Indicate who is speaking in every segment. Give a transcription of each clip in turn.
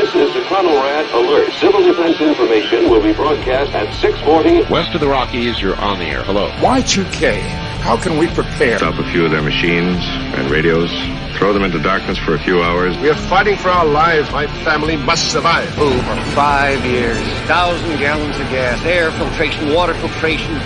Speaker 1: This is the Conrad Alert. Civil defense information will be broadcast at 6:40.
Speaker 2: West of the Rockies, you're on the air. Hello.
Speaker 3: Y2K, how can we prepare?
Speaker 2: Stop a few of their machines and radios. Throw them into darkness for a few hours.
Speaker 3: We are fighting for our lives. My family must survive.
Speaker 4: Over 5 years, 1,000 gallons of gas, air filtration, water filtration.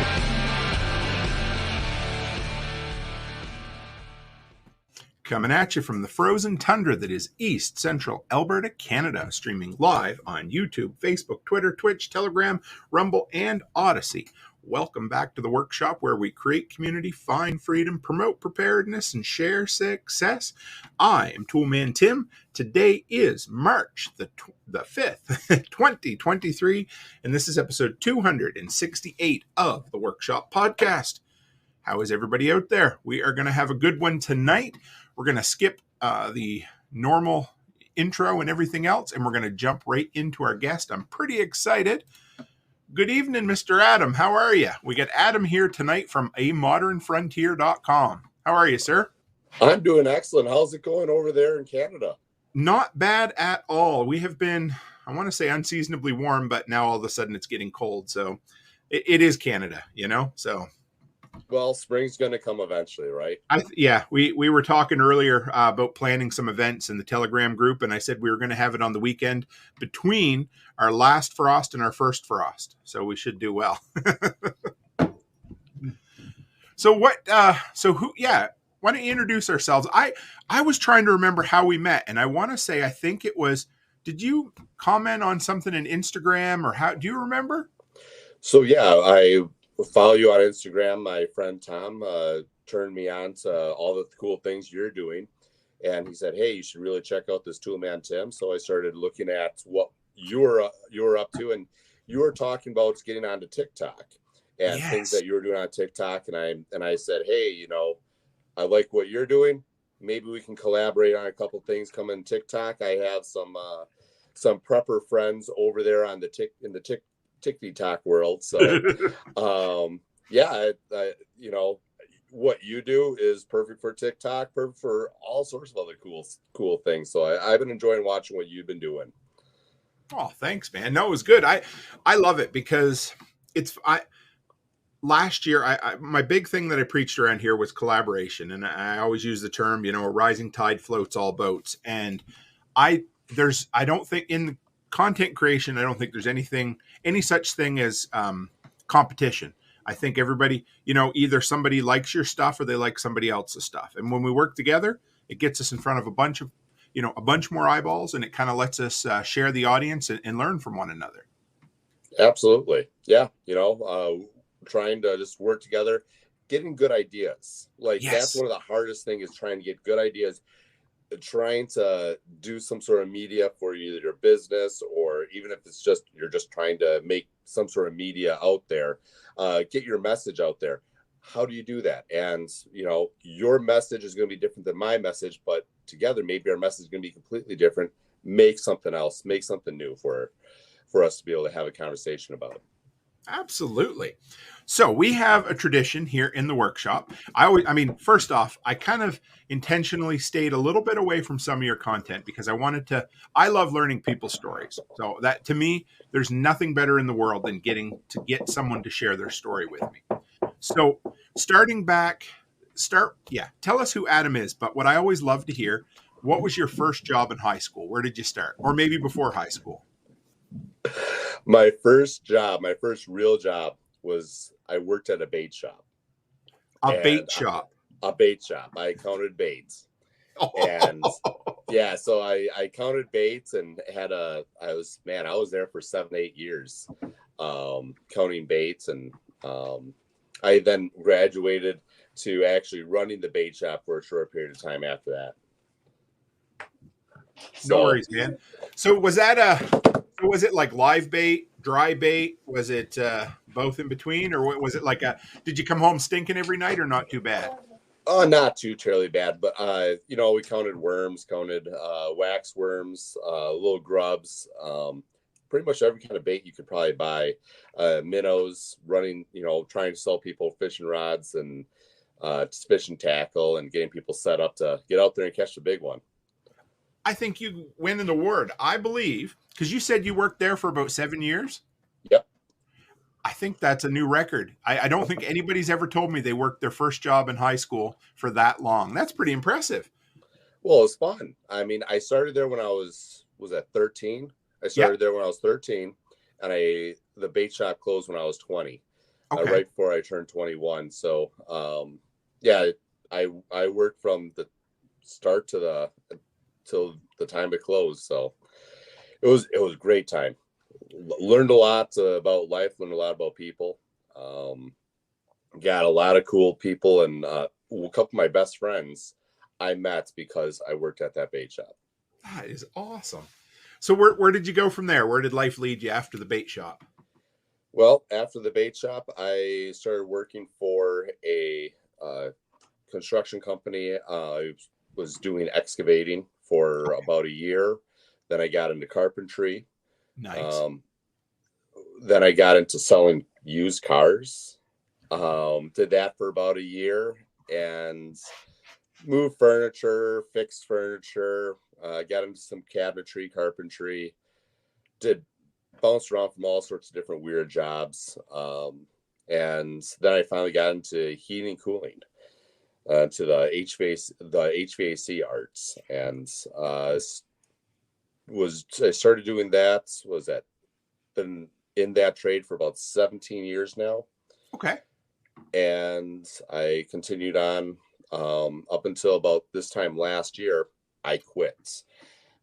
Speaker 5: Coming at you from the frozen tundra that is East Central Alberta, Canada, streaming live on YouTube, Facebook, Twitter, Twitch, Telegram, Rumble, and Odyssey. Welcome back to the workshop where we create community, find freedom, promote preparedness, and share success. I am Toolman Tim. Today is March the 5th, 2023, and this is episode 268 of the Workshop Podcast. How is everybody out there? We are going to have a good one tonight. We're going to skip the normal intro and everything else, and we're going to jump right into our guest. I'm pretty excited. Good evening, Mr. Adam. How are you? We got Adam here tonight from amodernfrontier.com. How are you, sir?
Speaker 6: I'm doing excellent. How's it going over there in Canada?
Speaker 5: Not bad at all. We have been, I want to say, unseasonably warm, but now all of a sudden it's getting cold. So it is Canada, you know? So...
Speaker 6: Well, spring's going to come eventually, right?
Speaker 5: We were talking earlier about planning some events in the Telegram group, and I said we were going to have it on the weekend between our last frost and our first frost, so we should do well. Why don't you introduce ourselves? I was trying to remember how we met, and I want to say I think it was, did you comment on something in Instagram, or how, do you remember?
Speaker 6: So, yeah, I follow you on Instagram. My friend Tom turned me on to all the cool things you're doing. And he said, hey, you should really check out this Toolman Tim. So I started looking at what you were up to. And you were talking about getting onto TikTok and things that you were doing on TikTok. And I said, hey, you know, I like what you're doing. Maybe we can collaborate on a couple things coming TikTok. I have some prepper friends over there on the TikTok world. So, you know, what you do is perfect for TikTok, perfect for all sorts of other cool things. So I've been enjoying watching what you've been doing.
Speaker 5: Oh, thanks, man. No, it was good. I love it because last year, my big thing that I preached around here was collaboration. And I always use the term, you know, a rising tide floats all boats. And I don't think in content creation, I don't think there's any such thing as competition. I think everybody, you know, either somebody likes your stuff or they like somebody else's stuff. And when we work together, it gets us in front of a bunch more eyeballs, and it kind of lets us share the audience and learn from one another.
Speaker 6: Absolutely. Yeah. You know, trying to just work together, getting good ideas. That's one of the hardest things, is trying to get good ideas. Trying to do some sort of media for either your business, or even if it's just you're just trying to make some sort of media out there, get your message out there. How do you do that? And you know, your message is going to be different than my message, but together maybe our message is going to be completely different. Make something else, make something new for us to be able to have a conversation about.
Speaker 5: Absolutely. So we have a tradition here in the workshop. First off, I kind of intentionally stayed a little bit away from some of your content because I love learning people's stories. So that, to me, there's nothing better in the world than get someone to share their story with me. So tell us who Adam is. But what I always love to hear, what was your first job in high school? Where did you start? Or maybe before high school?
Speaker 6: My first real job was I worked at a bait shop.
Speaker 5: A bait shop.
Speaker 6: I counted baits. And so I counted baits and I was there for 7-8 years counting baits. And I then graduated to actually running the bait shop for a short period of time after that.
Speaker 5: No worries, man. So was it like live bait, dry bait? Was it both in between, or was it like did you come home stinking every night, or not too bad?
Speaker 6: Oh, not too terribly bad, but you know, we counted worms, wax worms, little grubs, pretty much every kind of bait you could probably buy. Minnows, running, you know, trying to sell people fishing rods and fishing tackle, and getting people set up to get out there and catch the big one.
Speaker 5: I think you win an award. I believe, because you said you worked there for about 7 years.
Speaker 6: Yep.
Speaker 5: I think that's a new record. I don't think anybody's ever told me they worked their first job in high school for that long. That's pretty impressive.
Speaker 6: Well, it's fun. I mean, I started there when I was at 13. I started there when I was 13, and the bait shop closed when I was 20, right before I turned 21. So, I worked from the start till the time it closed. So it was a great time. Learned a lot about life, learned a lot about people. Got a lot of cool people, and a couple of my best friends I met because I worked at that bait shop.
Speaker 5: That is awesome. So where did you go from there? Where did life lead you after the bait shop?
Speaker 6: Well, after the bait shop, I started working for a construction company. I was doing excavating for about a year. Then I got into carpentry.
Speaker 5: Nice.
Speaker 6: Then I got into selling used cars. Did that for about a year and moved furniture, fixed furniture, got into some cabinetry, carpentry, bounced around from all sorts of different weird jobs. And then I finally got into heating and cooling, to the HVAC arts, and I started doing that. Been in that trade for about 17 years now.
Speaker 5: Okay.
Speaker 6: And I continued on up until about this time last year. I quit,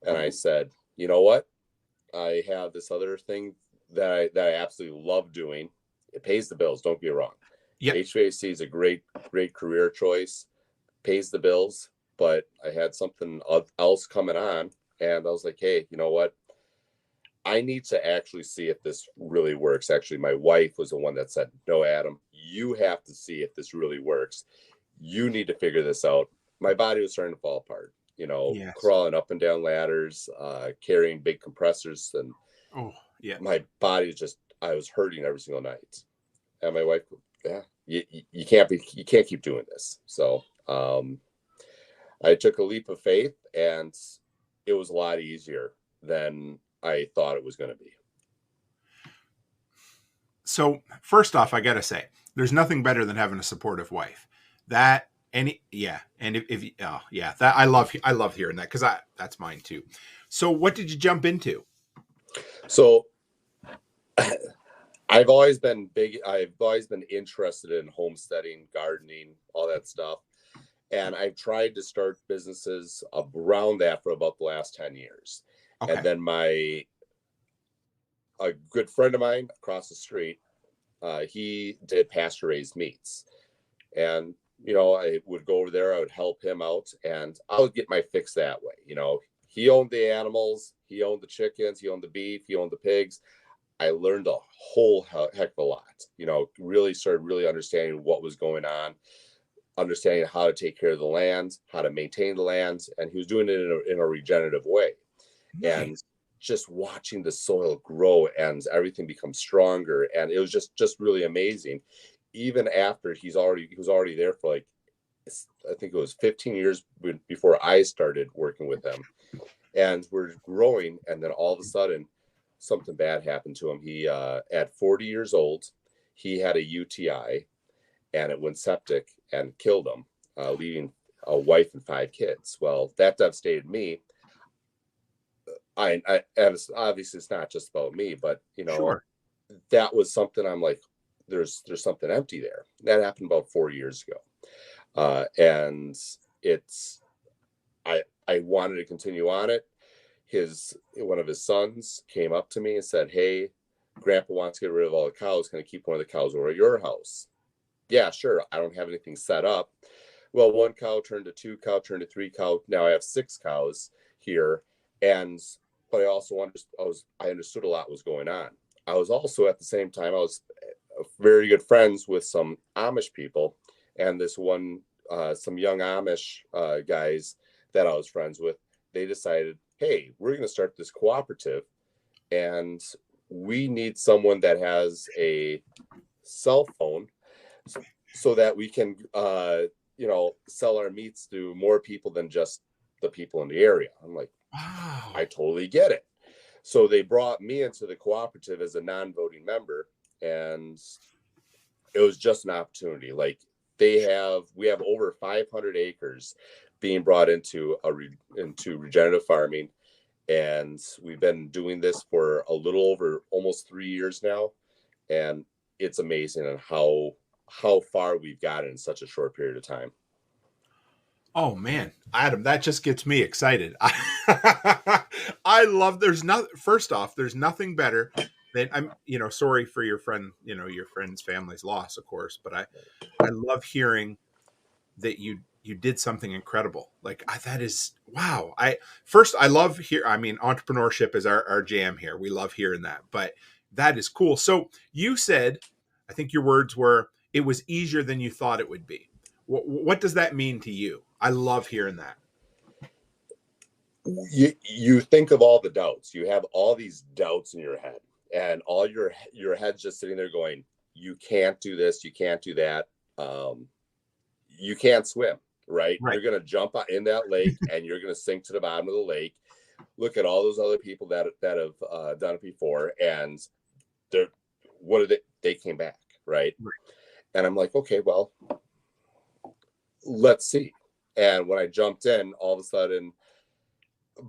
Speaker 6: and I said, you know what? I have this other thing that I absolutely love doing. It pays the bills. Don't get me wrong. Yep. HVAC is a great career choice. Pays the bills, but I had something else coming on, and I was like, hey, you know what? I need to actually see if this really works. Actually, my wife was the one that said, no, Adam, you have to see if this really works. You need to figure this out. My body was starting to fall apart, crawling up and down ladders, carrying big compressors. And my body I was hurting every single night. And my wife, you can't keep doing this. So I took a leap of faith, and it was a lot easier than I thought it was going to be.
Speaker 5: So first off, I got to say, there's nothing better than having a supportive wife. That, and that I love hearing that, because that's mine too. So what did you jump into?
Speaker 6: So I've always been interested in homesteading, gardening, all that stuff. And I've tried to start businesses around that for about the last 10 years. Okay. And then a good friend of mine across the street, he did pasture raised meats. And, I would go over there, I would help him out, and I would get my fix that way. He owned the animals, he owned the chickens, he owned the beef, he owned the pigs. I learned a whole heck of a lot, really started really understanding what was going on, understanding how to take care of the land, how to maintain the land. And he was doing it in a regenerative way. Nice. And just watching the soil grow and everything become stronger. And it was just really amazing. Even after he was already there for I think it was 15 years before I started working with him. And we're growing. And then all of a sudden, something bad happened to him. He, at 40 years old, he had a UTI, and it went septic and killed him, leaving a wife and 5 kids. Well, that devastated me. And obviously it's not just about me, but sure. That was something I'm like, there's something empty there. That happened about 4 years ago. And I wanted to continue on it. One of his sons came up to me and said, hey, Grandpa wants to get rid of all the cows. Can I keep one of the cows over at your house? Yeah, sure. I don't have anything set up. Well, 1 cow turned to 2 cow, turned to 3 cow. Now I have 6 cows here. But I also understood a lot was going on. I was also, at the same time, I was very good friends with some Amish people, and this one, some young Amish guys that I was friends with, they decided, hey, we're going to start this cooperative, and we need someone that has a cell phone so that we can, sell our meats to more people than just the people in the area. I'm like,
Speaker 5: Wow.
Speaker 6: I totally get it. So they brought me into the cooperative as a non-voting member, and it was just an opportunity. Like we have over 500 acres being brought into into regenerative farming, and we've been doing this for a little over almost 3 years now, and it's amazing on how far we've gotten in such a short period of time.
Speaker 5: Oh man, Adam, that just gets me excited. I love. First off, there's nothing better than sorry for your friend, your friend's family's loss, of course, but I love hearing that you did something incredible. Like that is wow. I love entrepreneurship is our jam here. We love hearing that, but that is cool. So you said, I think your words were, it was easier than you thought it would be. What does that mean to you? I love hearing that.
Speaker 6: You think of all the doubts. You have all these doubts in your head, and all your head's just sitting there going, you can't do this, you can't do that. You can't swim, right? You're going to jump in that lake and you're going to sink to the bottom of the lake. Look at all those other people that have done it before, and they came back, right? And I'm like, okay, well, let's see. And when I jumped in, all of a sudden,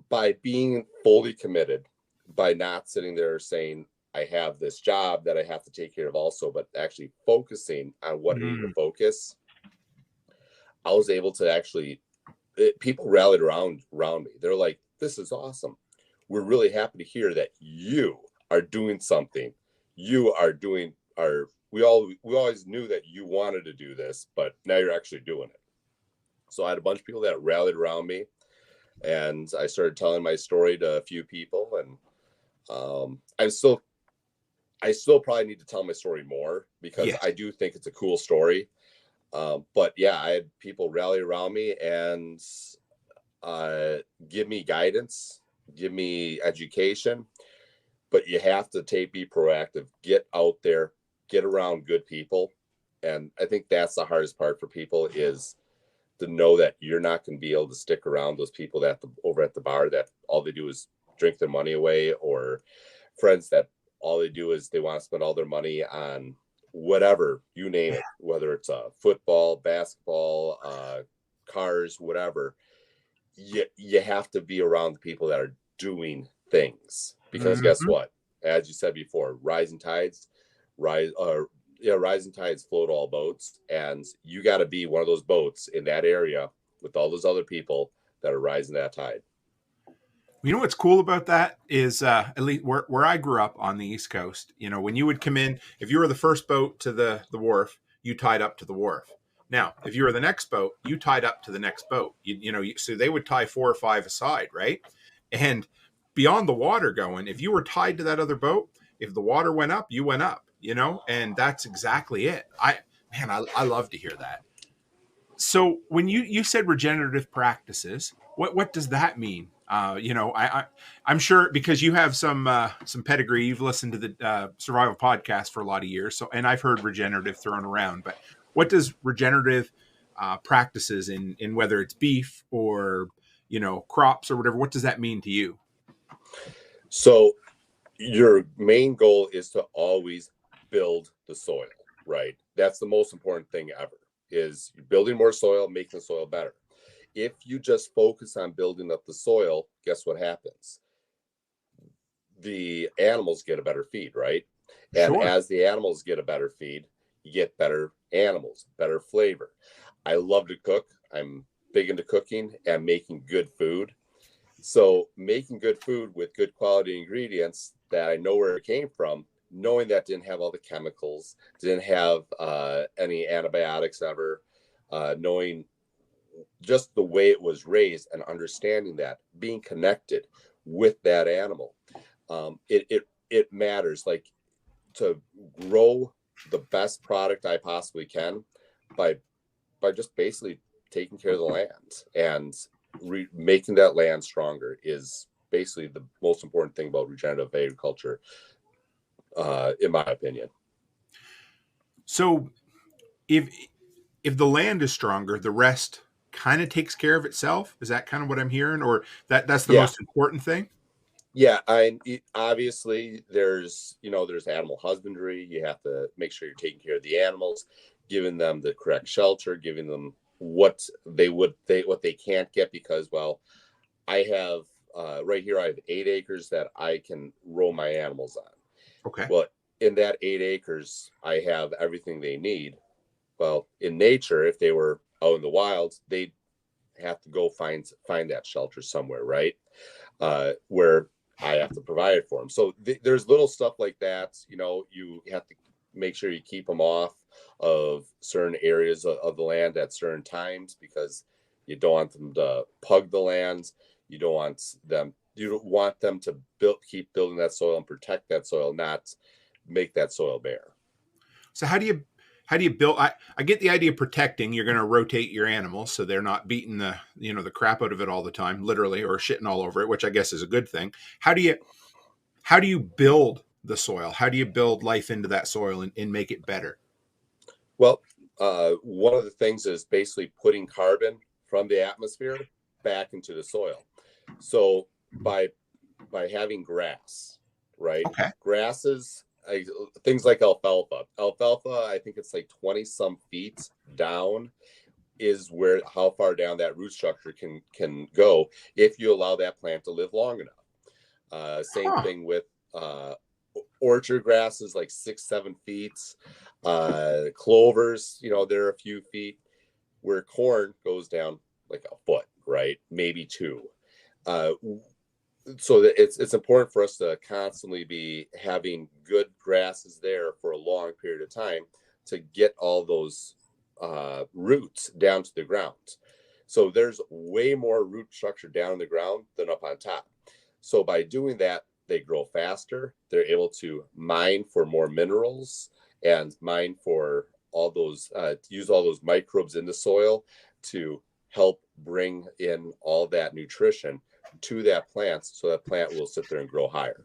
Speaker 6: by being fully committed, by not sitting there saying, I have this job that I have to take care of also, but actually focusing on what I need to focus, I was able to actually, people rallied around me. They're like, this is awesome. We're really happy to hear that you are doing something. You are doing we always knew that you wanted to do this, but now you're actually doing it. So I had a bunch of people that rallied around me, and I started telling my story to a few people, and I still probably need to tell my story more, because I do think it's a cool story. But yeah, I had people rally around me and give me guidance, give me education, but you have to be proactive, get out there, get around good people. And I think that's the hardest part for people, is to know that you're not going to be able to stick around those people that over at the bar that all they do is drink their money away, or friends that all they do is they want to spend all their money on whatever, you name it, whether it's football, basketball, cars, whatever. You have to be around the people that are doing things, because guess what? As you said before, rising tides float all boats, and you got to be one of those boats in that area with all those other people that are rising that tide.
Speaker 5: You know what's cool about that is, at least where I grew up on the East Coast, when you would come in, if you were the first boat to the wharf, you tied up to the wharf. Now, if you were the next boat, you tied up to the next boat. So they would tie 4 or 5 aside, right? And beyond the water going, if you were tied to that other boat, if the water went up, you went up, and that's exactly it. I love to hear that. So when you said regenerative practices, what does that mean? I'm sure, because you have some pedigree. You've listened to the survival podcast for a lot of years, and I've heard regenerative thrown around. But what does regenerative practices in whether it's beef or crops or whatever, what does that mean to you?
Speaker 6: So your main goal is to always build the soil, right? That's the most important thing ever, is building more soil, making the soil better. If you just focus on building up the soil, guess what happens? The animals get a better feed, right? And as the animals get a better feed, you get better animals, better flavor. I love to cook. I'm big into cooking and making good food. So making good food with good quality ingredients that I know where it came from, knowing that didn't have all the chemicals, didn't have any antibiotics ever, knowing just the way it was raised and understanding that, being connected with that animal, it matters. Like, to grow the best product I possibly can by just basically taking care of the land and making that land stronger is basically the most important thing about regenerative agriculture, in my opinion.
Speaker 5: So if the land is stronger, the rest kind of takes care of itself. Is that kind of what I'm hearing, or that's the
Speaker 6: Yeah.
Speaker 5: most important thing?
Speaker 6: Yeah, obviously there's animal husbandry. You have to make sure you're taking care of the animals, giving them the correct shelter, giving them what they can't get, because I have right here I have 8 acres that I can roam my animals on.
Speaker 5: Okay.
Speaker 6: Well, in that 8 acres, I have everything they need. Well, in nature, if they were out in the wild, they'd have to go find that shelter somewhere, right? Where I have to provide it for them. So there's little stuff like that. You have to make sure you keep them off of certain areas of the land at certain times, because you don't want them to pug the lands. You don't want them to keep building that soil and protect that soil, not make that soil bare.
Speaker 5: So how do you build? I get the idea of protecting. You're going to rotate your animals so they're not beating the crap out of it all the time, literally, or shitting all over it, which I guess is a good thing. How do you build the soil? How do you build life into that soil and make it better?
Speaker 6: Well, one of the things is basically putting carbon from the atmosphere back into the soil. So by having grass, right?
Speaker 5: Okay.
Speaker 6: Grasses, things like alfalfa. Alfalfa, I think it's like 20 some feet down is how far down that root structure can go if you allow that plant to live long enough. Same thing with orchard grasses, like 6-7 feet. Clovers, they're a few feet. Where corn goes down like a foot, right? Maybe 2. So that it's important for us to constantly be having good grasses there for a long period of time to get all those roots down to the ground. So there's way more root structure down in the ground than up on top. So by doing that, they grow faster. They're able to mine for more minerals and mine for all those, use all those microbes in the soil to help bring in all that nutrition to that plant, so that plant will sit there and grow higher.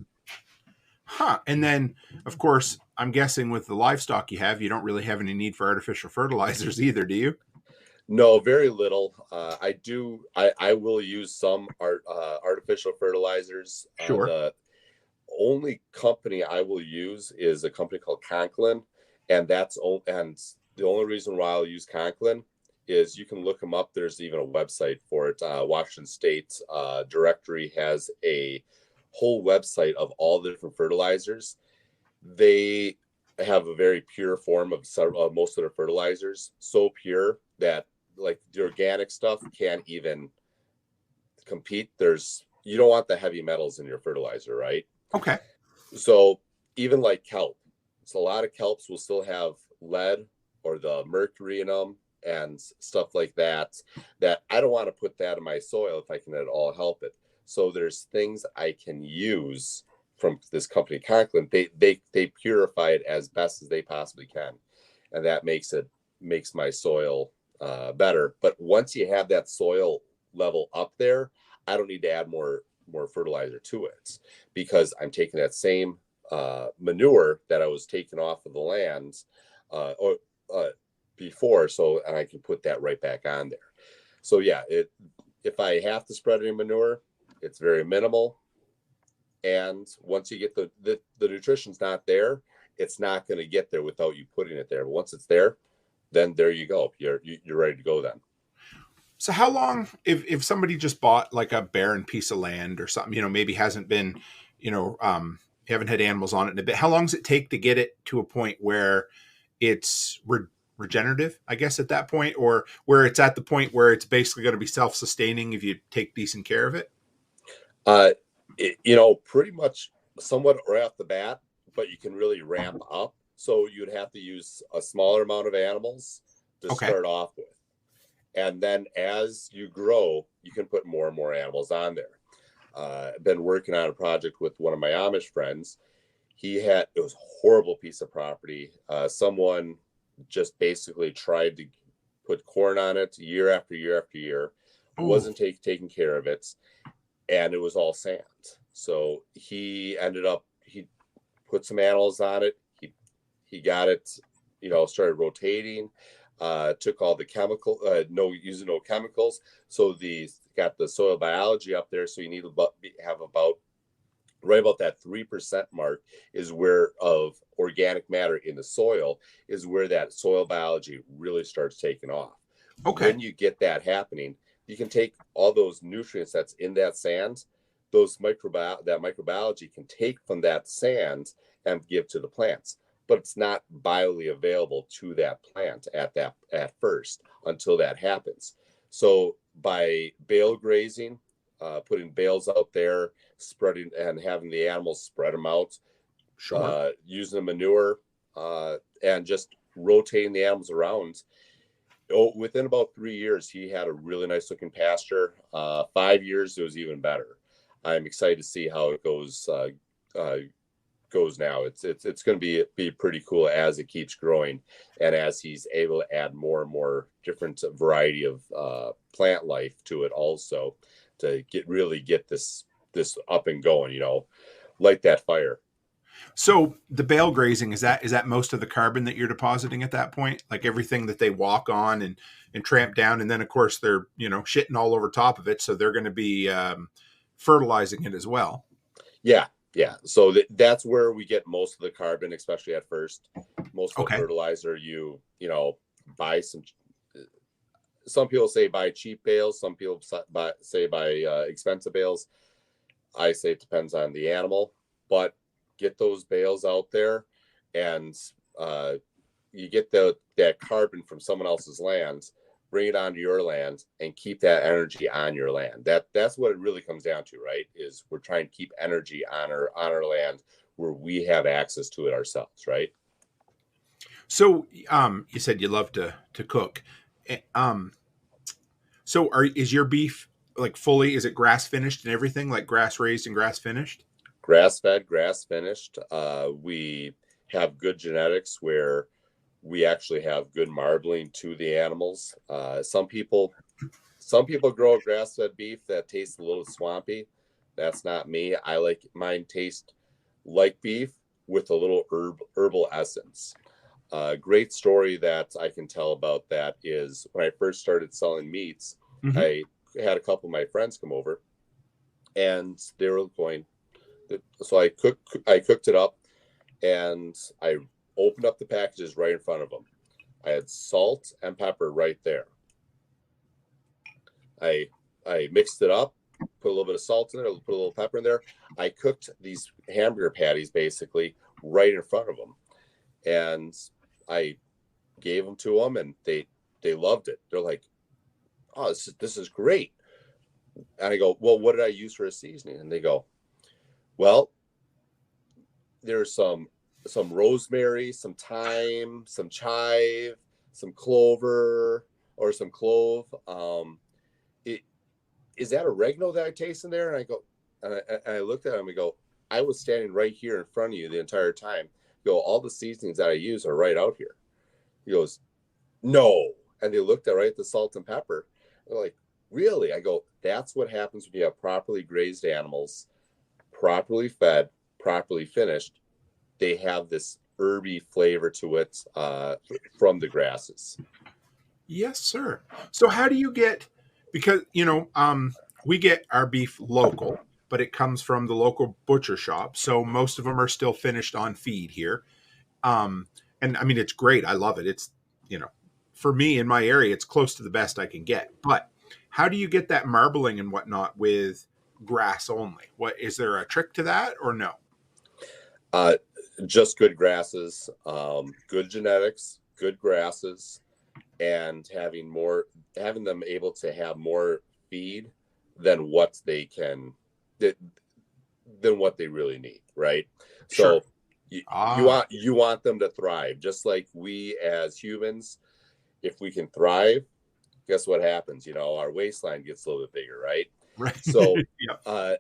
Speaker 5: And then, of course, I'm guessing with the livestock you have, you don't really have any need for artificial fertilizers either, do you?
Speaker 6: No, very little. I will use some artificial fertilizers.
Speaker 5: Sure.
Speaker 6: The only company I will use is a company called Conklin, and the only reason why I'll use Conklin is you can look them up. There's even a website for it. Washington State directory has a whole website of all the different fertilizers. They have a very pure form of most of their fertilizers, so pure that like the organic stuff can't even compete. You don't want the heavy metals in your fertilizer, right?
Speaker 5: Okay.
Speaker 6: So even like kelp, so a lot of kelps will still have lead or the mercury in them and stuff like that I don't want to put that in my soil if I can at all help it. So there's things I can use from this company Conklin. They purify it as best as they possibly can, and that makes my soil better. But once you have that soil level up there, I don't need to add more fertilizer to it, because I'm taking that same manure that I was taking off of the land before, and I can put that right back on there. So yeah, if I have to spread any manure, it's very minimal. And once you get the nutrition's not there, it's not going to get there without you putting it there. But once it's there, then there you go. You're ready to go then.
Speaker 5: So how long, if somebody just bought like a barren piece of land or something, maybe hasn't been, haven't had animals on it in a bit, how long does it take to get it to a point where it's regenerative, I guess, at that point, or where it's at the point where it's basically going to be self-sustaining if you take decent care of it?
Speaker 6: Pretty much somewhat right off the bat, but you can really ramp up. So you'd have to use a smaller amount of animals to start off with. And then as you grow, you can put more and more animals on there. I've been working on a project with one of my Amish friends. It was a horrible piece of property. Someone just basically tried to put corn on it year after year after year. Wasn't taking care of it. And it was all sand. So he put some animals on it. He got it, started rotating. took all the using no chemicals. So got the soil biology up there. So you need to have right about that 3% mark is where of organic matter in the soil is where that soil biology really starts taking off.
Speaker 5: Okay.
Speaker 6: When you get that happening, you can take all those nutrients that's in that sand, that microbiology can take from that sand and give to the plants, but it's not biologically available to that plant at first until that happens. So by bale grazing, putting bales out there, spreading and having the animals spread them out,
Speaker 5: Sure.
Speaker 6: using the manure, and just rotating the animals around. Within about 3 years, he had a really nice looking pasture. 5 years, it was even better. I'm excited to see how it goes now. It's going to be pretty cool as it keeps growing, and as he's able to add more and more different variety of plant life to it, also to get this up and going. Light that fire.
Speaker 5: So the bale grazing, is that most of the carbon that you're depositing at that point? Like everything that they walk on and tramp down, and then of course they're shitting all over top of it, so they're going to be fertilizing it as well.
Speaker 6: Yeah. So that's where we get most of the carbon, especially at first. Most of the fertilizer, you buy some. Some people say buy cheap bales. Some people say buy expensive bales. I say it depends on the animal, but get those bales out there, and you get that carbon from someone else's land, bring it onto your land, and keep that energy on your land. That's what it really comes down to, right? Is we're trying to keep energy on our land where we have access to it ourselves, right?
Speaker 5: So you said you love to cook. So is your beef like fully? Is it grass finished and everything, like grass raised and grass finished?
Speaker 6: Grass fed, grass finished. We have good genetics where we actually have good marbling to the animals. Some people grow grass fed beef that tastes a little swampy. That's not me. I like mine taste like beef with a little herbal essence. Great story that I can tell about that is when I first started selling meats, I had a couple of my friends come over, and they were going. So I cooked it up, and I opened up the packages right in front of them. I had salt and pepper right there. I mixed it up, put a little bit of salt in there, put a little pepper in there. I cooked these hamburger patties basically right in front of them, and I gave them to them, and they loved it. They're like, "Oh, this is great." And I go, "Well, what did I use for a seasoning?" And they go, "Well, there's some rosemary, some thyme, some chive, some clover, or some clove. Is that oregano that I taste in there?" And I go, and I looked at him and go, "I was standing right here in front of you the entire time. All the seasonings that I use are right out here." He goes, "No." And they looked at the salt and pepper. They're like, "Really?" I go, "That's what happens when you have properly grazed animals, properly fed, properly finished. They have this herby flavor to it from the grasses."
Speaker 5: Yes, sir. So how do you get, because, we get our beef local, but it comes from the local butcher shop. So most of them are still finished on feed here. And I mean, it's great. I love it. It's, for me in my area, it's close to the best I can get. But how do you get that marbling and whatnot with grass only? Is there a trick to that or no?
Speaker 6: Just good grasses, good genetics, good grasses, and having them able to have more feed than what they really need, right?
Speaker 5: Sure.
Speaker 6: So you want them to thrive, just like we as humans. If we can thrive, guess what happens? Our waistline gets a little bit bigger, right?
Speaker 5: Right.
Speaker 6: So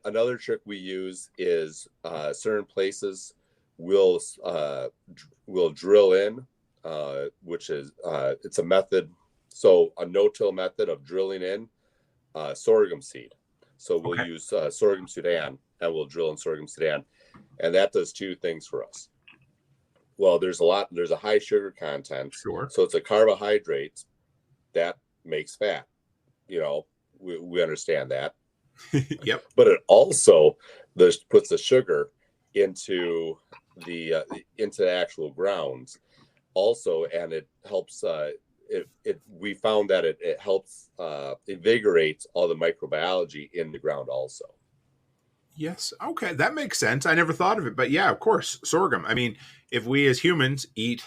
Speaker 6: another trick we use is certain places we'll drill in, which is it's a method. So a no-till method of drilling in sorghum seed. So we'll use sorghum Sudan, and we'll drill in sorghum Sudan, and that does two things for us. Well, there's a high sugar content.
Speaker 5: Sure.
Speaker 6: So it's a carbohydrate that makes fat. We understand that.
Speaker 5: Yep.
Speaker 6: But it also puts the sugar into the actual grounds also, and it helps. We found that it helps invigorate all the microbiology in the ground also.
Speaker 5: Yes. Okay. That makes sense. I never thought of it. But yeah, of course, sorghum. I mean, if we as humans eat,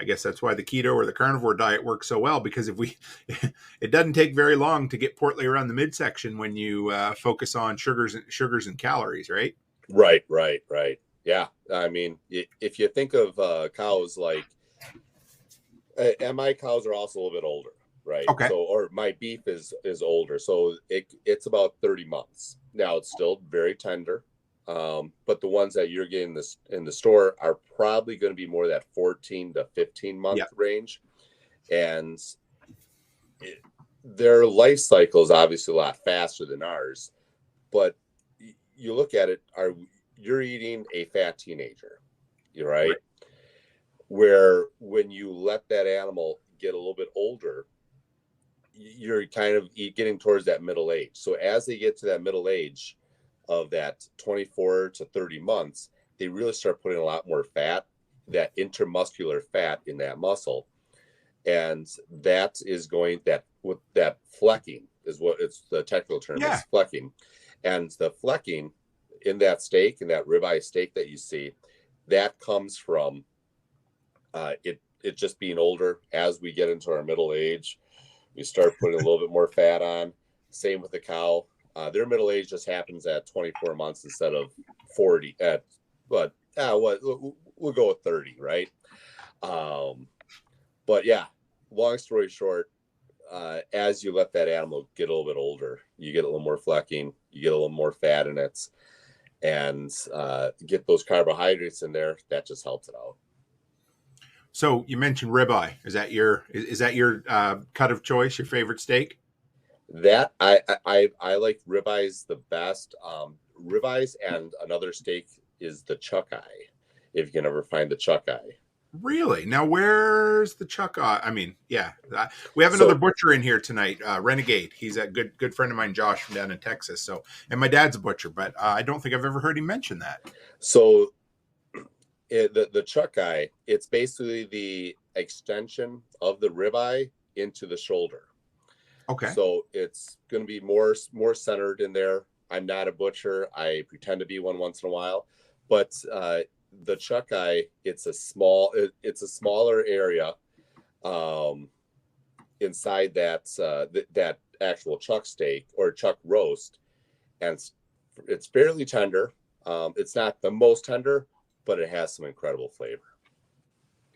Speaker 5: I guess that's why the keto or the carnivore diet works so well, because it doesn't take very long to get portly around the midsection when you focus on sugars and calories, right?
Speaker 6: Right. Yeah. I mean, if you think of cows and my cows are also a little bit older, right?
Speaker 5: Okay.
Speaker 6: So, or my beef is older, so it's about 30 months. Now it's still very tender, but the ones that you're getting in the store are probably going to be more that 14 to 15 month range, and their life cycle is obviously a lot faster than ours. But you look at it, you're eating a fat teenager, right? Where when you let that animal get a little bit older, you're kind of getting towards that middle age. So as they get to that middle age of that 24 to 30 months, they really start putting a lot more fat, that intermuscular fat in that muscle. And that flecking is what it's the technical term. Yeah. It's flecking. And the flecking in that steak, in that ribeye steak that you see, that comes from it just being older. As we get into our middle age, we start putting a little bit more fat on. Same with the cow. Their middle age just happens at 24 months instead of 40. We'll go with 30, right? But yeah, long story short, as you let that animal get a little bit older, you get a little more flecking, you get a little more fat in it, and get those carbohydrates in there. That just helps it out.
Speaker 5: So you mentioned ribeye. Is that your cut of choice? Your favorite steak?
Speaker 6: That I like ribeyes the best. Ribeyes, and another steak is the chuck eye. If you can ever find the chuck eye.
Speaker 5: Really? Now, where's the chuck eye? I mean, yeah, we have another butcher in here tonight, Renegade. He's a good friend of mine, Josh, from down in Texas. So, and my dad's a butcher, but I don't think I've ever heard him mention that.
Speaker 6: So, the chuck eye, it's basically the extension of the ribeye into the shoulder.
Speaker 5: Okay.
Speaker 6: So it's going to be more centered in there. I'm not a butcher. I pretend to be one once in a while, but the chuck eye, it's a smaller area inside that actual chuck steak or chuck roast, and it's fairly tender. It's not the most tender, but it has some incredible flavor.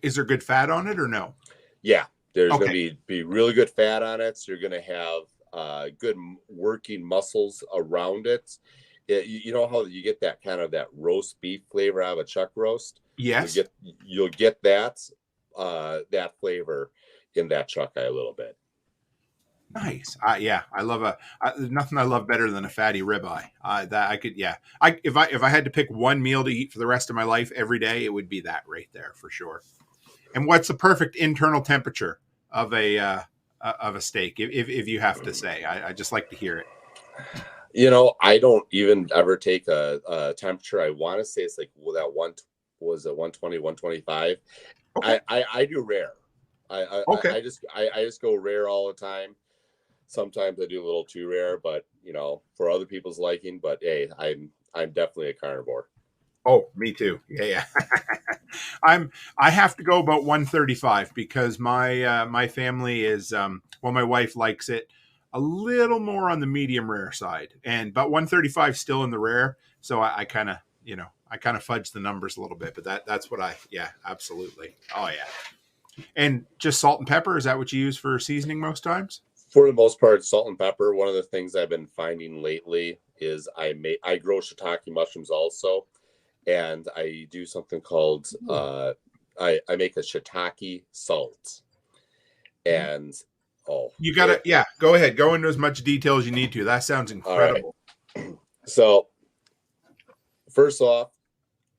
Speaker 5: Is there good fat on it or no?
Speaker 6: Yeah, there's going to be really good fat on it. So you're going to have good working muscles around it. You know how you get that kind of that roast beef flavor out of a chuck roast?
Speaker 5: Yes.
Speaker 6: You'll get that flavor in that chuck eye a little bit.
Speaker 5: Nice. Yeah, I love there's nothing I love better than a fatty ribeye. If I had to pick one meal to eat for the rest of my life every day, it would be that right there for sure. And what's the perfect internal temperature of a steak? If you have to say, I just like to hear it.
Speaker 6: I don't even ever take a temperature. I want to say it's like that 120, 125. Okay. I do rare. I just go rare all the time. Sometimes I do a little too rare, but for other people's liking. But hey, I'm definitely a carnivore.
Speaker 5: Oh, me too. Yeah. I have to go about 135 because my family is my wife likes it a little more on the medium rare side, and about 135 still in the rare. So I kind of fudge the numbers a little bit, but that's what absolutely. Oh yeah. And just salt and pepper, is that what you use for seasoning most times?
Speaker 6: For the most part, salt and pepper. One of the things I've been finding lately is I grow shiitake mushrooms also, and I do something called I make a shiitake salt. And
Speaker 5: you gotta go ahead, go into as much detail as you need to. That sounds incredible.
Speaker 6: Right. So first off,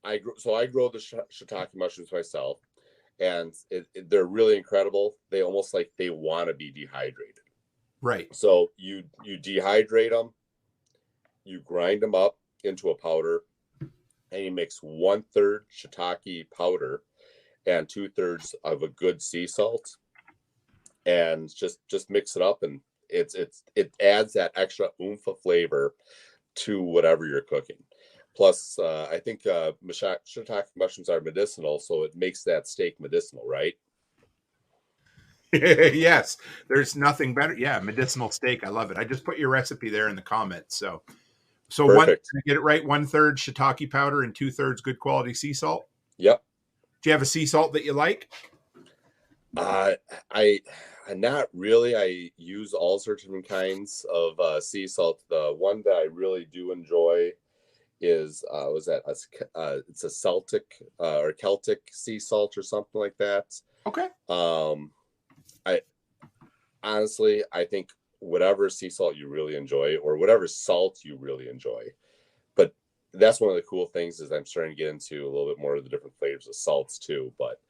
Speaker 6: I grow the shiitake mushrooms myself, and they're really incredible. They almost like they want to be dehydrated.
Speaker 5: Right.
Speaker 6: So you dehydrate them, you grind them up into a powder, and you mix 1/3 shiitake powder and 2/3 of a good sea salt, and just mix it up, and it adds that extra oomph of flavor to whatever you're cooking. Plus, I think shiitake mushrooms are medicinal, so it makes that steak medicinal, right?
Speaker 5: Yes, there's nothing better. Yeah, medicinal steak. I love it. I just put your recipe there in the comments. So
Speaker 6: Perfect.
Speaker 5: Get it right, 1/3 shiitake powder and 2/3 good quality sea salt.
Speaker 6: Yep.
Speaker 5: Do you have a sea salt that you like?
Speaker 6: I not really. I use all sorts of different kinds of sea salt. The one that I really do enjoy is it's a Celtic or Celtic sea salt or something like that.
Speaker 5: Okay.
Speaker 6: I honestly, I think whatever sea salt you really enjoy, or whatever salt you really enjoy. But that's one of the cool things is I'm starting to get into a little bit more of the different flavors of salts too. But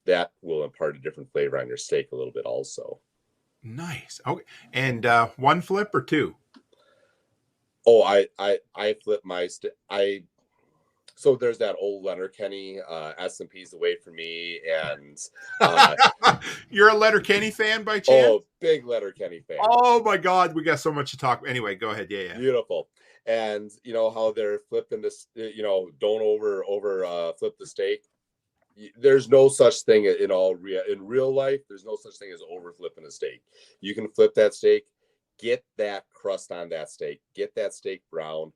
Speaker 6: that will impart a different flavor on your steak a little bit also.
Speaker 5: Nice. Okay. And one flip or two?
Speaker 6: Oh, I flip my so there's that old Letterkenny, S&P's away from me, and
Speaker 5: you're a Letterkenny fan by chance?
Speaker 6: Oh, big Letterkenny fan.
Speaker 5: Oh my God, we got so much to talk. Anyway, go ahead. Yeah.
Speaker 6: Beautiful. And you know how they're flipping this, don't over flip the steak. There's no such thing in real life. There's no such thing as over flipping a steak. You can flip that steak, get that crust on that steak, get that steak brown.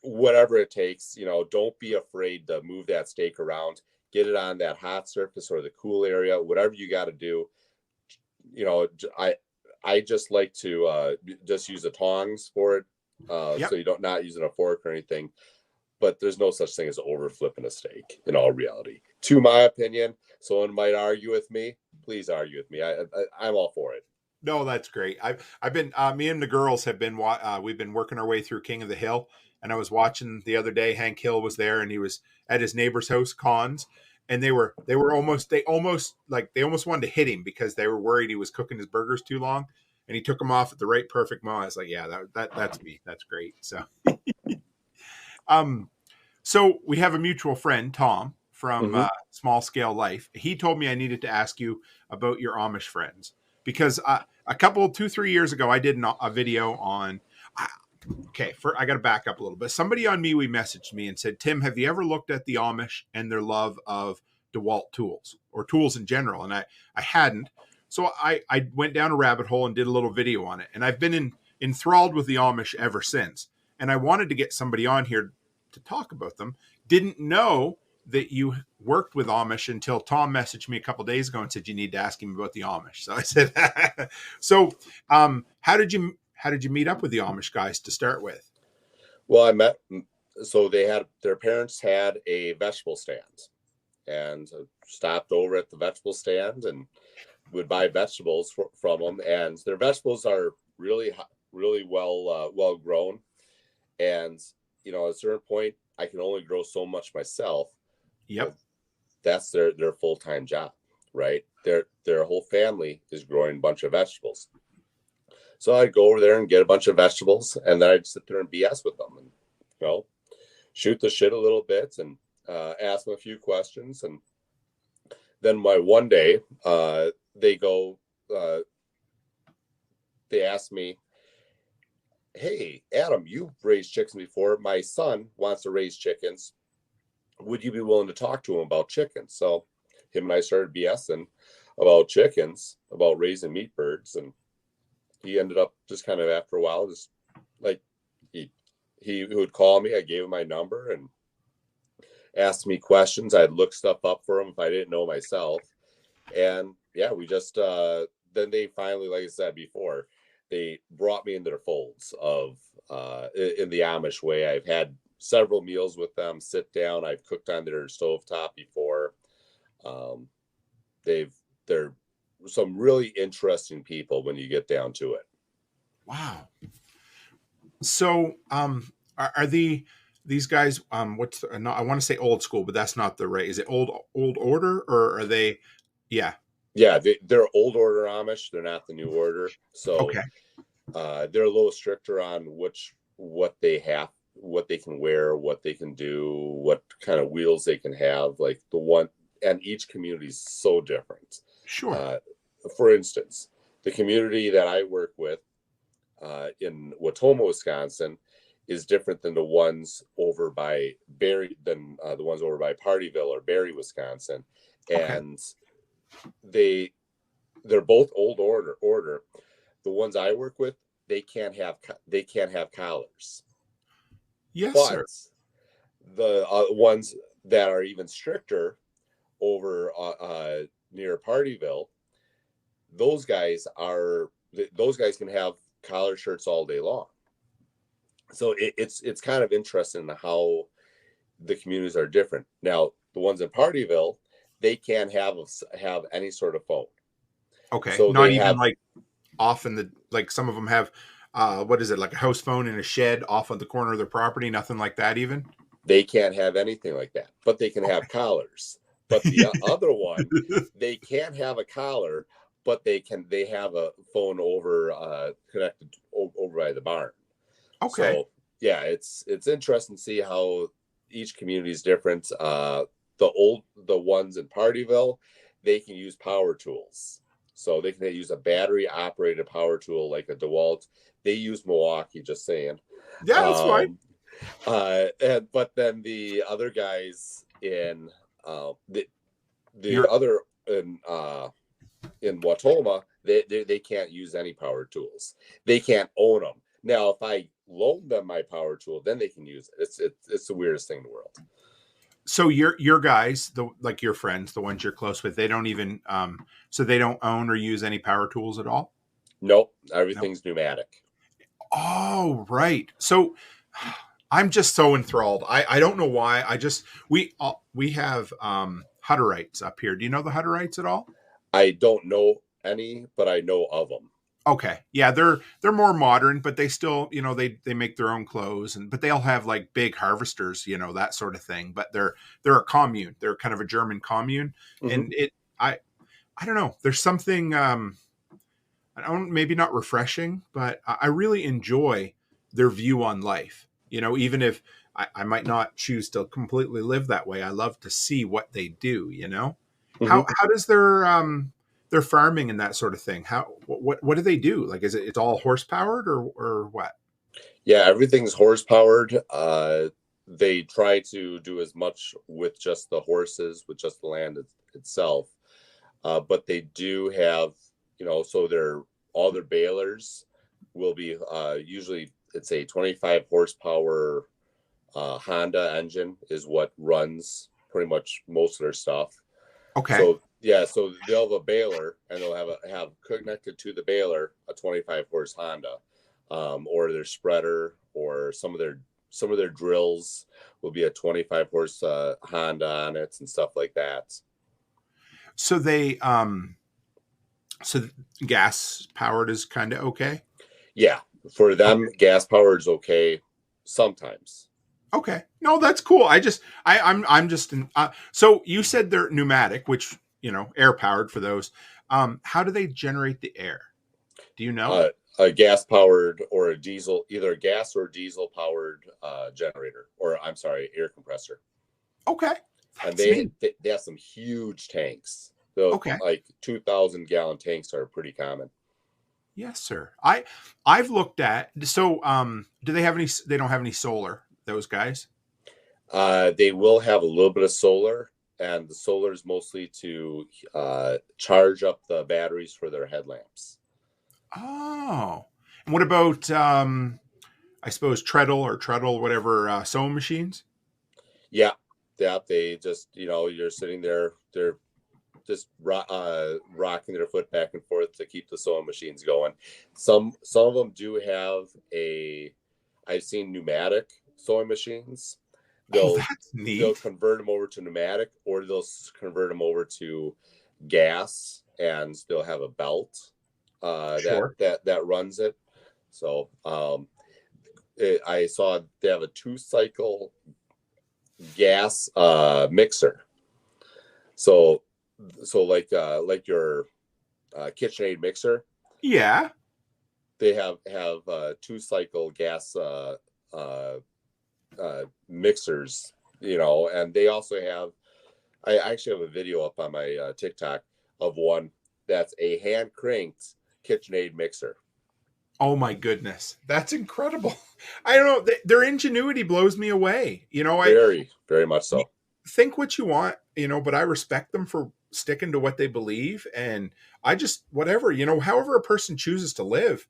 Speaker 6: Whatever it takes, don't be afraid to move that steak around, get it on that hot surface or the cool area, whatever you got to do. I just like to just use the tongs for it.
Speaker 5: Yep.
Speaker 6: So you don't not using a fork or anything, but there's no such thing as over flipping a steak in all reality, to my opinion. Someone might argue with me. Please argue with me. I'm all for it.
Speaker 5: No, that's great. I've been me and the girls have been we've been working our way through King of the Hill, and I was watching the other day. Hank Hill was there, and he was at his neighbor's house, Cons, and they almost wanted to hit him because they were worried he was cooking his burgers too long, and he took them off at the right perfect moment. I was like, yeah, that's me. That's great. So, so we have a mutual friend, Tom, from Small Scale Life. He told me I needed to ask you about your Amish friends. Because 2-3 years ago, I did a video on. I got to back up a little bit. Somebody on MeWe messaged me and said, "Tim, have you ever looked at the Amish and their love of DeWalt tools or tools in general?" And I hadn't, so I went down a rabbit hole and did a little video on it. And I've been enthralled with the Amish ever since. And I wanted to get somebody on here to talk about them. Didn't know that you worked with Amish until Tom messaged me a couple of days ago and said you need to ask him about the Amish. So I said, how did you meet up with the Amish guys to start with?
Speaker 6: Well, their parents had a vegetable stand, and stopped over at the vegetable stand and would buy vegetables from them. And their vegetables are really, really well grown. And, at a certain point, I can only grow so much myself.
Speaker 5: Yep.
Speaker 6: That's their full-time job, right? Their whole family is growing a bunch of vegetables. So I'd go over there and get a bunch of vegetables, and then I'd sit there and BS with them and, shoot the shit a little bit and ask them a few questions. And then one day, they asked me, "Hey, Adam, you've raised chickens before. My son wants to raise chickens. Would you be willing to talk to him about chickens?" So him and I started BSing about chickens, about raising meat birds. And he ended up just kind of after a while, just like he would call me. I gave him my number and asked me questions. I'd look stuff up for him if I didn't know myself. And yeah, we just, then they finally, like I said before, they brought me into their folds of, in the Amish way. I've had several meals with them, sit down. I've cooked on their stovetop before. They're some really interesting people when you get down to it.
Speaker 5: Wow. So, are these guys, what's I want to say old school, but that's not the right. Is it old order, or are they? Yeah.
Speaker 6: Yeah, they're old order Amish. They're not the new order. So
Speaker 5: Okay.
Speaker 6: they're a little stricter on what they have, what they can wear, what they can do, what kind of wheels they can have. Like and each community is so different.
Speaker 5: Sure.
Speaker 6: For instance, the community that I work with in Watoma, Wisconsin, is different than the ones over by the ones over by Partyville or Barrie, Wisconsin, and they're both old order. The ones I work with, they can't have collars.
Speaker 5: Yes,
Speaker 6: but
Speaker 5: sir.
Speaker 6: The ones that are even stricter over near Partyville, those guys can have collar shirts all day long. So it's kind of interesting how the communities are different. Now, the ones in Partyville, they can't have any sort of phone.
Speaker 5: Okay.
Speaker 6: So
Speaker 5: not even like off in the, like some of them have, what is it, like a house phone in a shed off on the corner of their property? Nothing like that even?
Speaker 6: They can't have anything like that, but they can have collars. But the other one, they can't have a collar, but they have a phone over connected over by the barn.
Speaker 5: Okay.
Speaker 6: So yeah, it's interesting to see how each community is different. The ones in Partyville, they can use power tools. So they can use a battery operated power tool like a DeWalt. They use Milwaukee, just saying.
Speaker 5: Yeah, that's fine.
Speaker 6: But then the other guys in in Watoma, they can't use any power tools. They can't own them. Now, if I loan them my power tool, then they can use it. It's the weirdest thing in the world.
Speaker 5: So your guys, like your friends, the ones you're close with, they don't even so they don't own or use any power tools at all?
Speaker 6: Nope, everything's pneumatic.
Speaker 5: Oh, right. So I'm just so enthralled. I don't know why. We have Hutterites up here. Do you know the Hutterites at all?
Speaker 6: I don't know any, but I know of them.
Speaker 5: Okay. Yeah, they're more modern, but they still, they make their own clothes, but they'll have like big harvesters, that sort of thing. But they're a commune. They're kind of a German commune. Mm-hmm. And I don't know. There's something maybe not refreshing, but I really enjoy their view on life. Even if I might not choose to completely live that way, I love to see what they do, Mm-hmm. How does their farming and that sort of thing, what do they do? Like, it's all horse powered or what?
Speaker 6: Yeah, everything's horse powered. They try to do as much with just the horses, with just the land itself. But they do have, so all their balers will be usually, it's a 25 horsepower Honda engine is what runs pretty much most of their stuff.
Speaker 5: Okay.
Speaker 6: So yeah, so they'll have a baler, and they'll have connected to the baler a 25 horse Honda, or their spreader, or some of their drills will be a 25 horse Honda on it and stuff like that.
Speaker 5: So they so gas powered is kind of okay.
Speaker 6: Yeah, for them, gas powered is okay sometimes.
Speaker 5: Okay, no, that's cool. I'm just so you said they're pneumatic, which air powered for those. How do they generate the air? Do you know?
Speaker 6: A gas powered or a diesel, either a gas or diesel powered generator, or I'm sorry, air compressor.
Speaker 5: Okay,
Speaker 6: and they have some huge tanks. So
Speaker 5: okay,
Speaker 6: like 2,000 gallon tanks are pretty common.
Speaker 5: Yes, sir. I've looked at. So do they have any? They don't have any solar. Those guys?
Speaker 6: They will have a little bit of solar, and the solar is mostly to charge up the batteries for their headlamps.
Speaker 5: Oh, and what about I suppose treadle, whatever, sewing machines?
Speaker 6: Yeah. They just, you're sitting there, they're just rocking their foot back and forth to keep the sewing machines going. Some of them do have I've seen pneumatic sewing machines. They'll convert them over to pneumatic, or they'll convert them over to gas, and they'll have a belt that runs it. So I saw they have a 2-cycle gas mixer. So like your KitchenAid mixer.
Speaker 5: Yeah.
Speaker 6: They have 2-cycle gas mixers, and they also have. I actually have a video up on my TikTok of one that's a hand cranked KitchenAid mixer.
Speaker 5: Oh my goodness, that's incredible. I don't know. Their ingenuity blows me away.
Speaker 6: Very, very much so.
Speaker 5: Think what you want, but I respect them for sticking to what they believe. And I just, whatever, however a person chooses to live,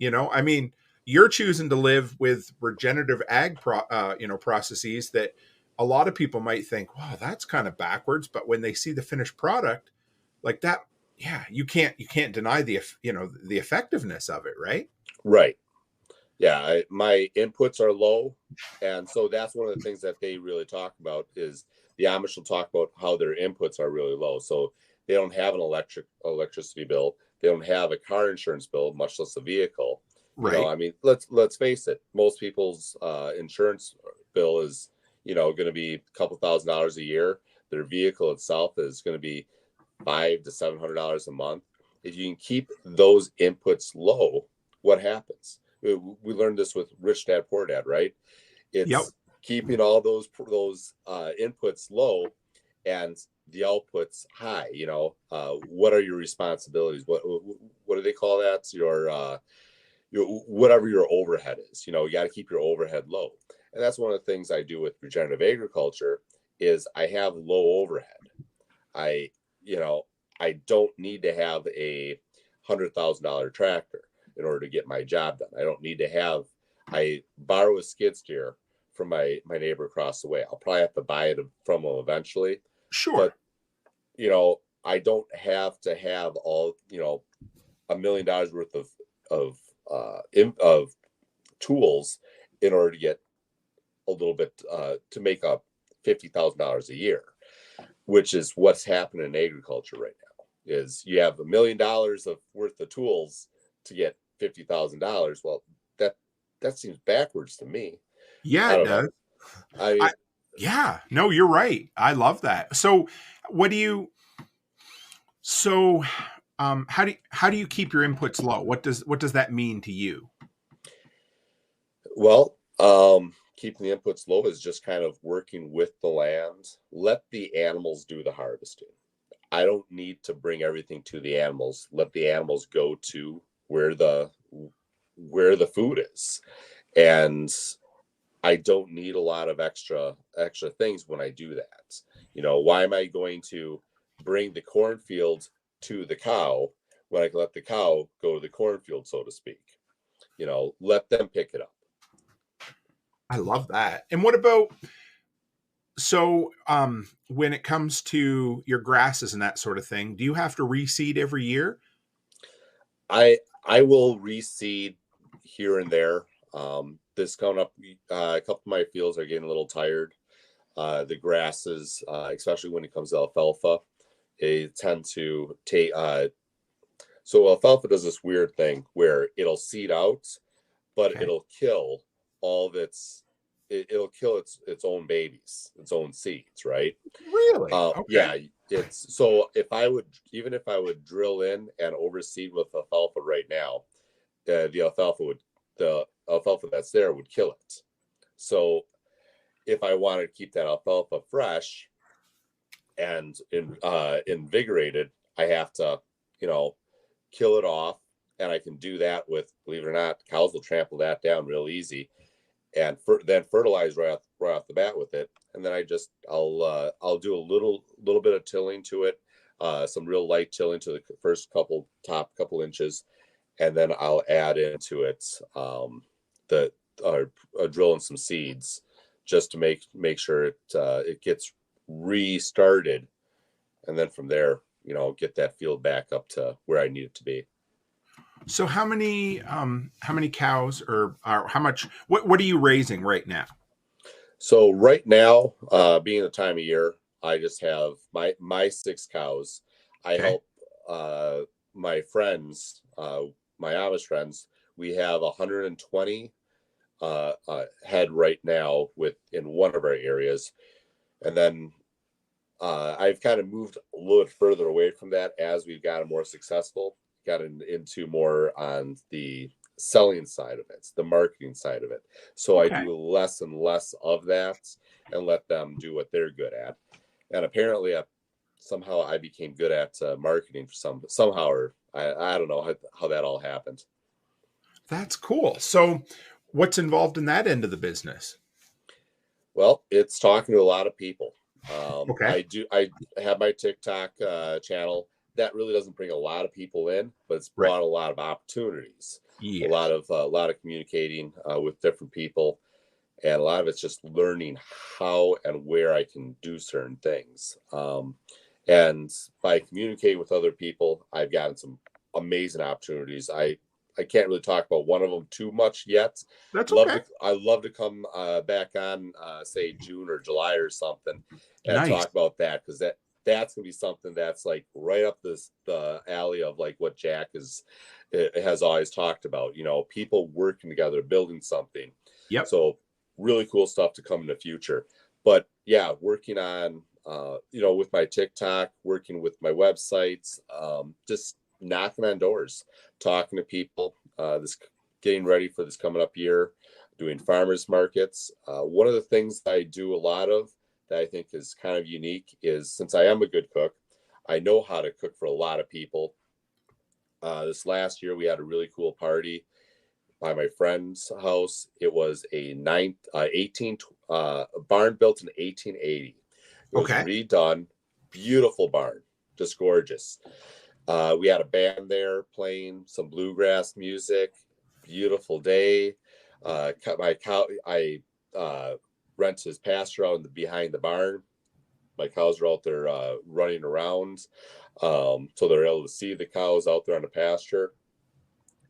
Speaker 5: I mean, you're choosing to live with regenerative ag processes that a lot of people might think, wow, that's kind of backwards. But when they see the finished product like that, yeah, you can't deny the effectiveness of it, right?
Speaker 6: Right. Yeah, my inputs are low, and so that's one of the things that they really talk about is the Amish will talk about how their inputs are really low. So they don't have an electricity bill, they don't have a car insurance bill, much less a vehicle.
Speaker 5: Right.
Speaker 6: I mean, let's face it, most people's insurance bill is going to be a couple $1,000s a year. Their vehicle itself is going to be $500 to $700 a month. If you can keep those inputs low, what happens? We learned this with Rich Dad Poor Dad, right? It's keeping all those inputs low and the outputs high. What are your responsibilities? What do they call that? Your whatever your overhead is. You got to keep your overhead low, and that's one of the things I do with regenerative agriculture. Is I have low overhead. I don't need to have a $100,000 tractor in order to get my job done. I don't need to have. I borrow a skid steer from my neighbor across the way. I'll probably have to buy it from him eventually.
Speaker 5: Sure.
Speaker 6: But I don't have to have all $1 million worth of tools in order to get a little bit to make up $50,000 a year, which is what's happening in agriculture right now. Is you have $1 million of worth of tools to get $50,000. Well, that seems backwards to me.
Speaker 5: Yeah, it does. Yeah, no, you're right. I love that. So, how do you keep your inputs low? What does that mean to you?
Speaker 6: Well, keeping the inputs low is just kind of working with the land. Let the animals do the harvesting. I don't need to bring everything to the animals. Let the animals go to where the food is. And I don't need a lot of extra things when I do that. Why am I going to bring the cornfield to the cow when I can let the cow go to the cornfield, so to speak? Let them pick it up.
Speaker 5: I love that. And what about, when it comes to your grasses and that sort of thing, do you have to reseed every year?
Speaker 6: I will reseed here and there. This coming up, a couple of my fields are getting a little tired. The grasses, especially when it comes to alfalfa, they tend to take. So alfalfa does this weird thing where it'll seed out, but it'll kill all of it'll kill its own babies, its own seeds, right?
Speaker 5: Really? Okay.
Speaker 6: Yeah. It's so if I would drill in and overseed with alfalfa right now, the alfalfa that's there would kill it. So if I wanted to keep that alfalfa fresh and invigorated, I have to, kill it off. And I can do that with, believe it or not, cows will trample that down real easy, and then fertilize right off the bat with it. And then I'll do a little bit of tilling to it, some real light tilling to the first top couple inches, and then I'll add into it drilling some seeds just to make sure it gets restarted, and then from there, get that field back up to where I need it to be.
Speaker 5: So how many cows or how much, what are you raising right now?
Speaker 6: So right now, being the time of year, I just have my 6 cows. I help my friends, my Amish friends. We have 120 head right now in one of our areas. And then I've kind of moved a little bit further away from that as we've gotten more successful, gotten into more on the selling side of it, the marketing side of it. So I do less and less of that and let them do what they're good at. And apparently somehow I became good at marketing somehow, or I don't know how that all happened.
Speaker 5: That's cool. So what's involved in that end of the business?
Speaker 6: Well, it's talking to a lot of people.
Speaker 5: Okay.
Speaker 6: I have my TikTok channel. That really doesn't bring a lot of people in, but it's brought a lot of opportunities.
Speaker 5: Yes.
Speaker 6: A lot of communicating with different people, and a lot of it's just learning how and where I can do certain things. And by communicating with other people, I've gotten some amazing opportunities. I can't really talk about one of them too much yet.
Speaker 5: That's okay.
Speaker 6: I'd love to come back on, say June or July or something, and talk about that, because that's gonna be something that's like right up the alley of like what Jack has always talked about. You know, people working together, building something.
Speaker 5: Yep.
Speaker 6: So really cool stuff to come in the future. But yeah, working on with my TikTok, working with my websites, just knocking on doors, talking to people, getting ready for this coming up year, doing farmers markets. One of the things I do a lot of that I think is kind of unique is, since I am a good cook, I know how to cook for a lot of people. This last year, we had a really cool party by my friend's house. It was a barn built in 1880. It was redone, beautiful barn, just gorgeous. We had a band there playing some bluegrass music. Beautiful day. Cut my cow. I rent his pasture out behind the barn. My cows are out there running around, so they're able to see the cows out there on the pasture.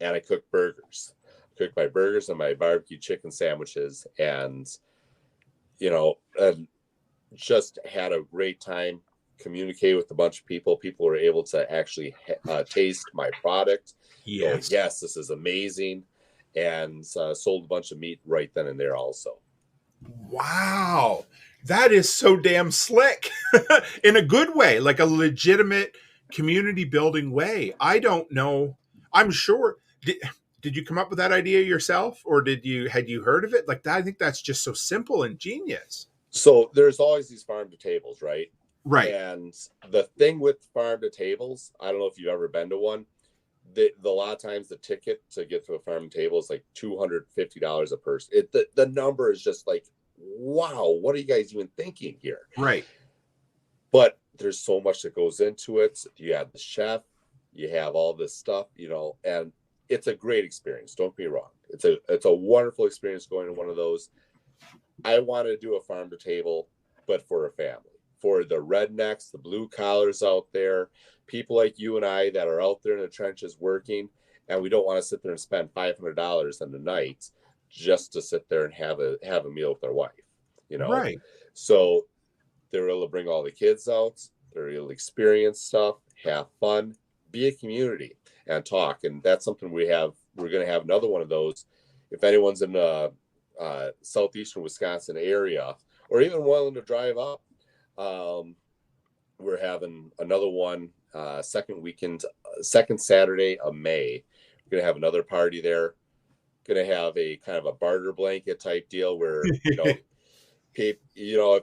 Speaker 6: And I cook burgers. Cooked my burgers and my barbecue chicken sandwiches, and just had a great time. Communicate with a bunch of people. People were able to actually taste my product.
Speaker 5: Yes.
Speaker 6: Go, yes, this is amazing. And sold a bunch of meat right then and there also.
Speaker 5: Wow. That is so damn slick in a good way, like a legitimate community building way. I don't know. I'm sure. Did you come up with that idea yourself, or had you heard of it? Like that, I think that's just so simple and genius.
Speaker 6: So there's always these farm to tables, right?
Speaker 5: Right.
Speaker 6: And the thing with farm to tables, I don't know if you've ever been to one. A lot of times the ticket to get to a farm table is like $250 a person. The number is just like, wow, what are you guys even thinking here?
Speaker 5: Right.
Speaker 6: But there's so much that goes into it. You have the chef, you have all this stuff, and it's a great experience. Don't be wrong. It's a wonderful experience going to one of those. I want to do a farm to table, but for a family, for the rednecks, the blue collars out there, people like you and I that are out there in the trenches working, and we don't want to sit there and spend $500 on the night just to sit there and have a meal with our wife,
Speaker 5: Right.
Speaker 6: So they're able to bring all the kids out, they're able to experience stuff, have fun, be a community, and talk. And that's something we're going to have another one of those. If anyone's in the southeastern Wisconsin area, or even willing to drive up, we're having another one second Saturday of May. We're going to have another party there. Going to have a kind of a barter blanket type deal where, if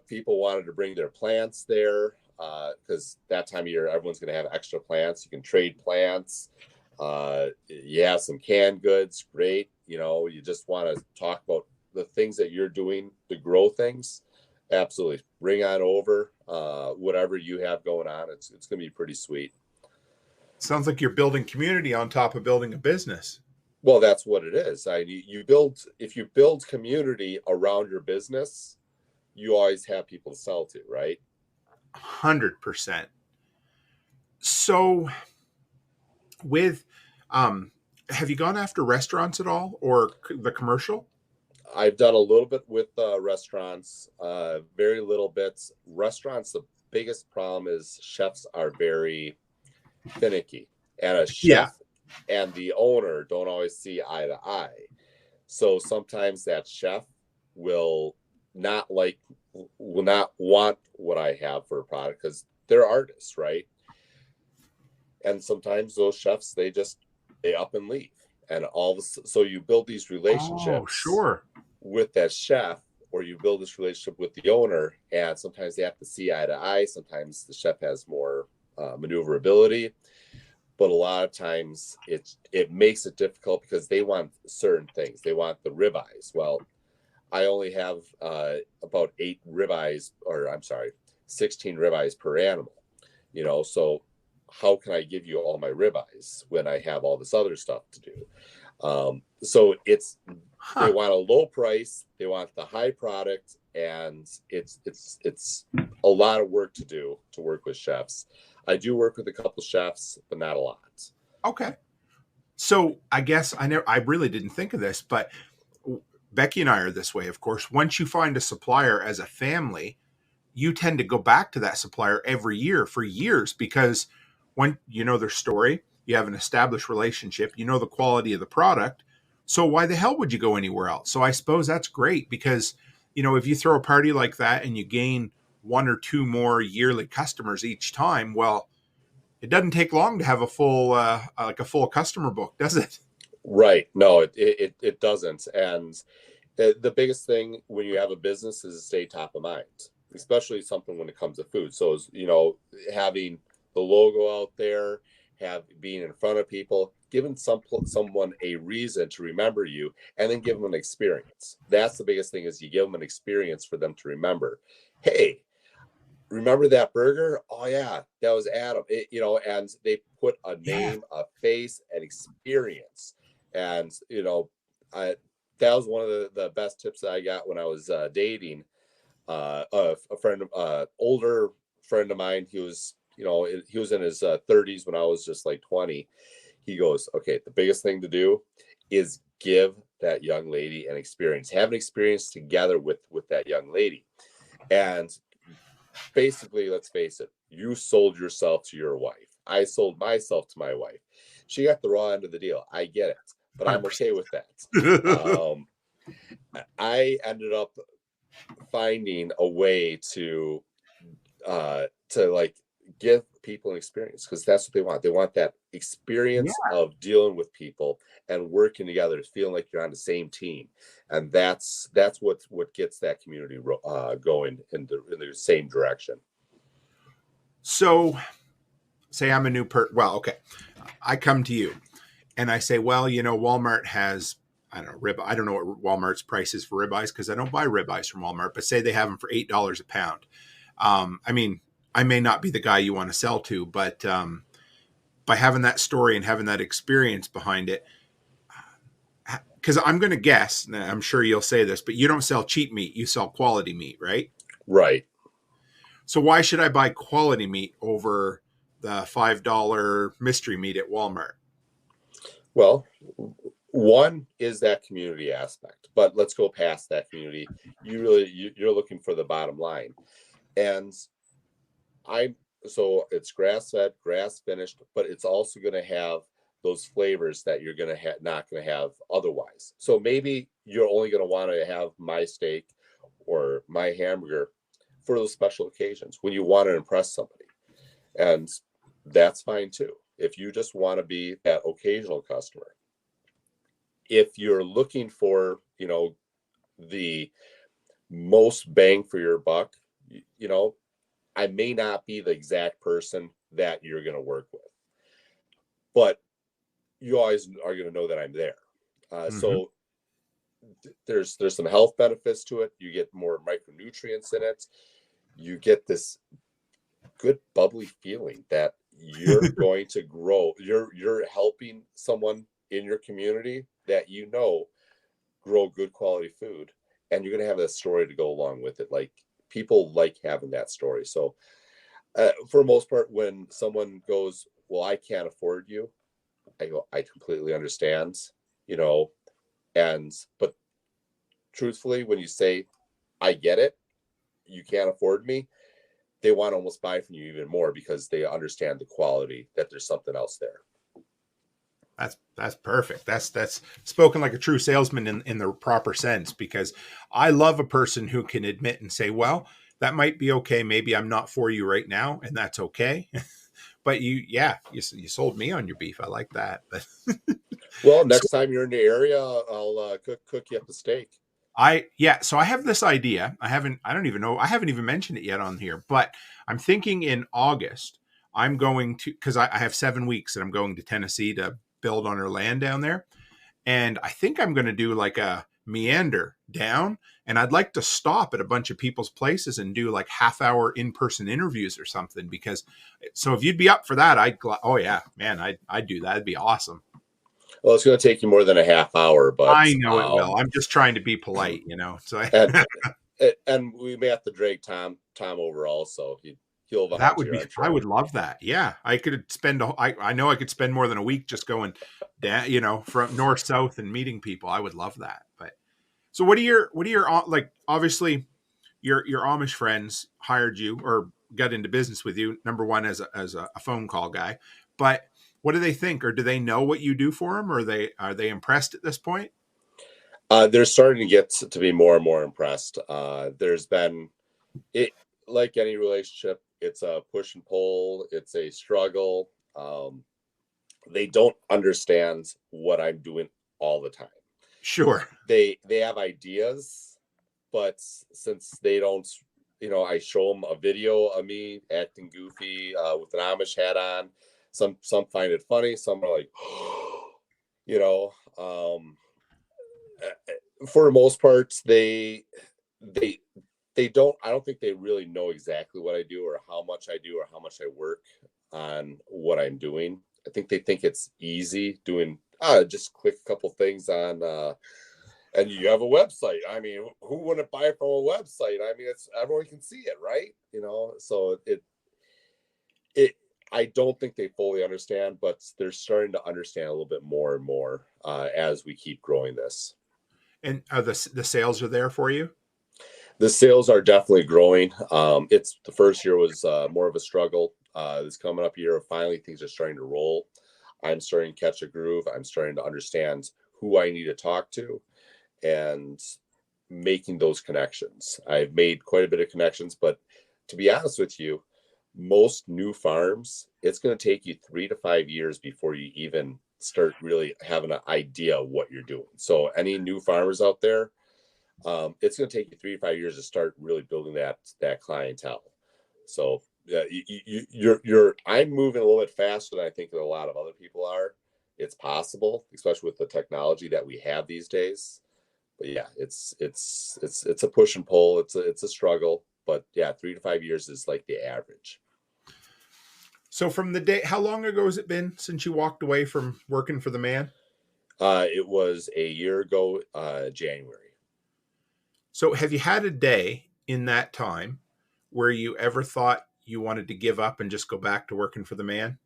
Speaker 6: people wanted to bring their plants there, because that time of year, everyone's going to have extra plants. You can trade plants. You have some canned goods. Great. You just want to talk about the things that you're doing to grow things. Absolutely. Bring on over whatever you have going on. It's going to be pretty sweet.
Speaker 5: Sounds like you're building community on top of building a business.
Speaker 6: Well, that's what it is. If you build community around your business, you always have people to sell to, right?
Speaker 5: 100%. So have you gone after restaurants at all, or the commercial?
Speaker 6: I've done a little bit with restaurants, very little bits. Restaurants, the biggest problem is chefs are very finicky, and a chef and the owner don't always see eye to eye. So sometimes that chef will not want what I have for a product because they're artists, right? And sometimes those chefs, they up and leave. And so you build these relationships with that chef, or you build this relationship with the owner, and sometimes they have to see eye to eye. Sometimes the chef has more maneuverability, but a lot of times it makes it difficult because they want certain things. They want the ribeyes. Well, I only have about 16 ribeyes per animal, so how can I give you all my ribeyes when I have all this other stuff to do? So they want a low price, they want the high product, and it's a lot of work to do to work with chefs. I do work with a couple chefs, but not a lot.
Speaker 5: Okay. So I guess I really didn't think of this, but Becky and I are this way, of course. Once you find a supplier as a family, you tend to go back to that supplier every year for years, because when you know their story, you have an established relationship, you know the quality of the product. So why the hell would you go anywhere else? So I suppose that's great, because, if you throw a party like that and you gain one or two more yearly customers each time, well, it doesn't take long to have a full customer book, does it?
Speaker 6: Right. No, it doesn't. And the biggest thing when you have a business is to stay top of mind, especially something when it comes to food. So, having the logo out there, being in front of people, giving someone a reason to remember you, and then give them an experience. That's the biggest thing, is you give them an experience for them to remember. Hey, remember that burger? Oh yeah, that was Adam. And they put a name, a face, an experience. And that was one of the best tips that I got when I was dating a friend, older friend of mine. He was in his 30s when I was just like 20. He goes, okay, the biggest thing to do is give that young lady an experience, have an experience together with that young lady. And basically, let's face it, you sold yourself to your wife. I sold myself to my wife. She got the raw end of the deal. I get it, but I'm okay with that. I ended up finding a way to like give people an experience, because that's what they want. They want that experience of dealing with people and working together, feeling like you're on the same team, and that's what gets that community going in the same direction.
Speaker 5: So, say I'm a new well, okay, I come to you and I say, well, Walmart has, I don't know, I don't know what Walmart's price is for ribeyes, because I don't buy ribeyes from Walmart, but say they have them for $8 a pound. I may not be the guy you want to sell to, but by having that story and having that experience behind it, because I'm going to guess, and I'm sure you'll say this, but you don't sell cheap meat, you sell quality meat, right?
Speaker 6: Right.
Speaker 5: So why should I buy quality meat over the $5 mystery meat at Walmart?
Speaker 6: Well, one is that community aspect, but let's go past that community. You're looking for the bottom line. And so it's grass fed, grass finished, but it's also going to have those flavors that you're going to not going to have otherwise. So maybe you're only going to want to have my steak or my hamburger for those special occasions when you want to impress somebody. And that's fine too, if you just want to be that occasional customer. If you're looking for, the most bang for your buck, I may not be the exact person that you're going to work with, but you always are going to know that I'm there. So there's some health benefits to it. You get more micronutrients in it. You get this good bubbly feeling that you're going to grow. You're helping someone in your community that grow good quality food, and you're going to have a story to go along with it. Like, people like having that story. So for the most part, when someone goes, well, I can't afford you, I go, I completely understand, but truthfully, when you say, I get it, you can't afford me, they want to almost buy from you even more, because they understand the quality, that there's something else there.
Speaker 5: That's perfect. That's spoken like a true salesman in the proper sense, because I love a person who can admit and say, well, that might be okay. Maybe I'm not for you right now, and that's okay. But you sold me on your beef. I like that. But
Speaker 6: well, next time you're in the area, I'll cook you up a steak.
Speaker 5: So I have this idea. I haven't even mentioned it yet on here, but I'm thinking in August, I'm going to, because I have 7 weeks that I'm going to Tennessee to build on our land down there. And I think I'm going to do like a meander down, and I'd like to stop at a bunch of people's places and do like half-hour in-person interviews or something, because so if you'd be up for that, oh yeah, man, I'd do that. It'd be awesome.
Speaker 6: Well, it's going to take you more than a half hour, but
Speaker 5: I know it will. I'm just trying to be polite, So
Speaker 6: and we may have to drag Tom over also. He'll
Speaker 5: that would be. I would love that. Yeah, I could spend. I know I could spend more than a week just going down, from north south and meeting people. I would love that. But so, what are your like? Obviously, your Amish friends hired you or got into business with you. Number one, as a phone call guy, but what do they think, or do they know what you do for them, or are they impressed at this point?
Speaker 6: They're starting to get to be more and more impressed. There's been like any relationship, it's a push and pull. It's a struggle. They don't understand what I'm doing all the time.
Speaker 5: Sure.
Speaker 6: They have ideas, but since they don't, I show them a video of me acting goofy with an Amish hat on. Some find it funny. Some are like, for the most part, they don't. I don't think they really know exactly what I do or how much I do or how much I work on what I'm doing. I think they think it's easy doing. Just click a couple things on, and you have a website. I mean, who wouldn't buy from a website? I mean, it's everyone can see it, right? So I don't think they fully understand, but they're starting to understand a little bit more and more as we keep growing this.
Speaker 5: And the sales are there for you?
Speaker 6: The sales are definitely growing. It's the first year was more of a struggle. This coming up year, finally things are starting to roll. I'm starting to catch a groove. I'm starting to understand who I need to talk to and making those connections. I've made quite a bit of connections, but to be honest with you, most new farms, it's going to take you 3 to 5 years before you even start really having an idea of what you're doing. So any new farmers out there, it's going to take you 3 to 5 years to start really building that clientele. So I'm moving a little bit faster than I think that a lot of other people are. It's possible, especially with the technology that we have these days. But yeah, it's a push and pull. It's a struggle. But yeah, 3 to 5 years is like the average.
Speaker 5: So from the day, how long ago has it been since you walked away from working for the man?
Speaker 6: It was a year ago, January.
Speaker 5: So have you had a day in that time where you ever thought you wanted to give up and just go back to working for the man?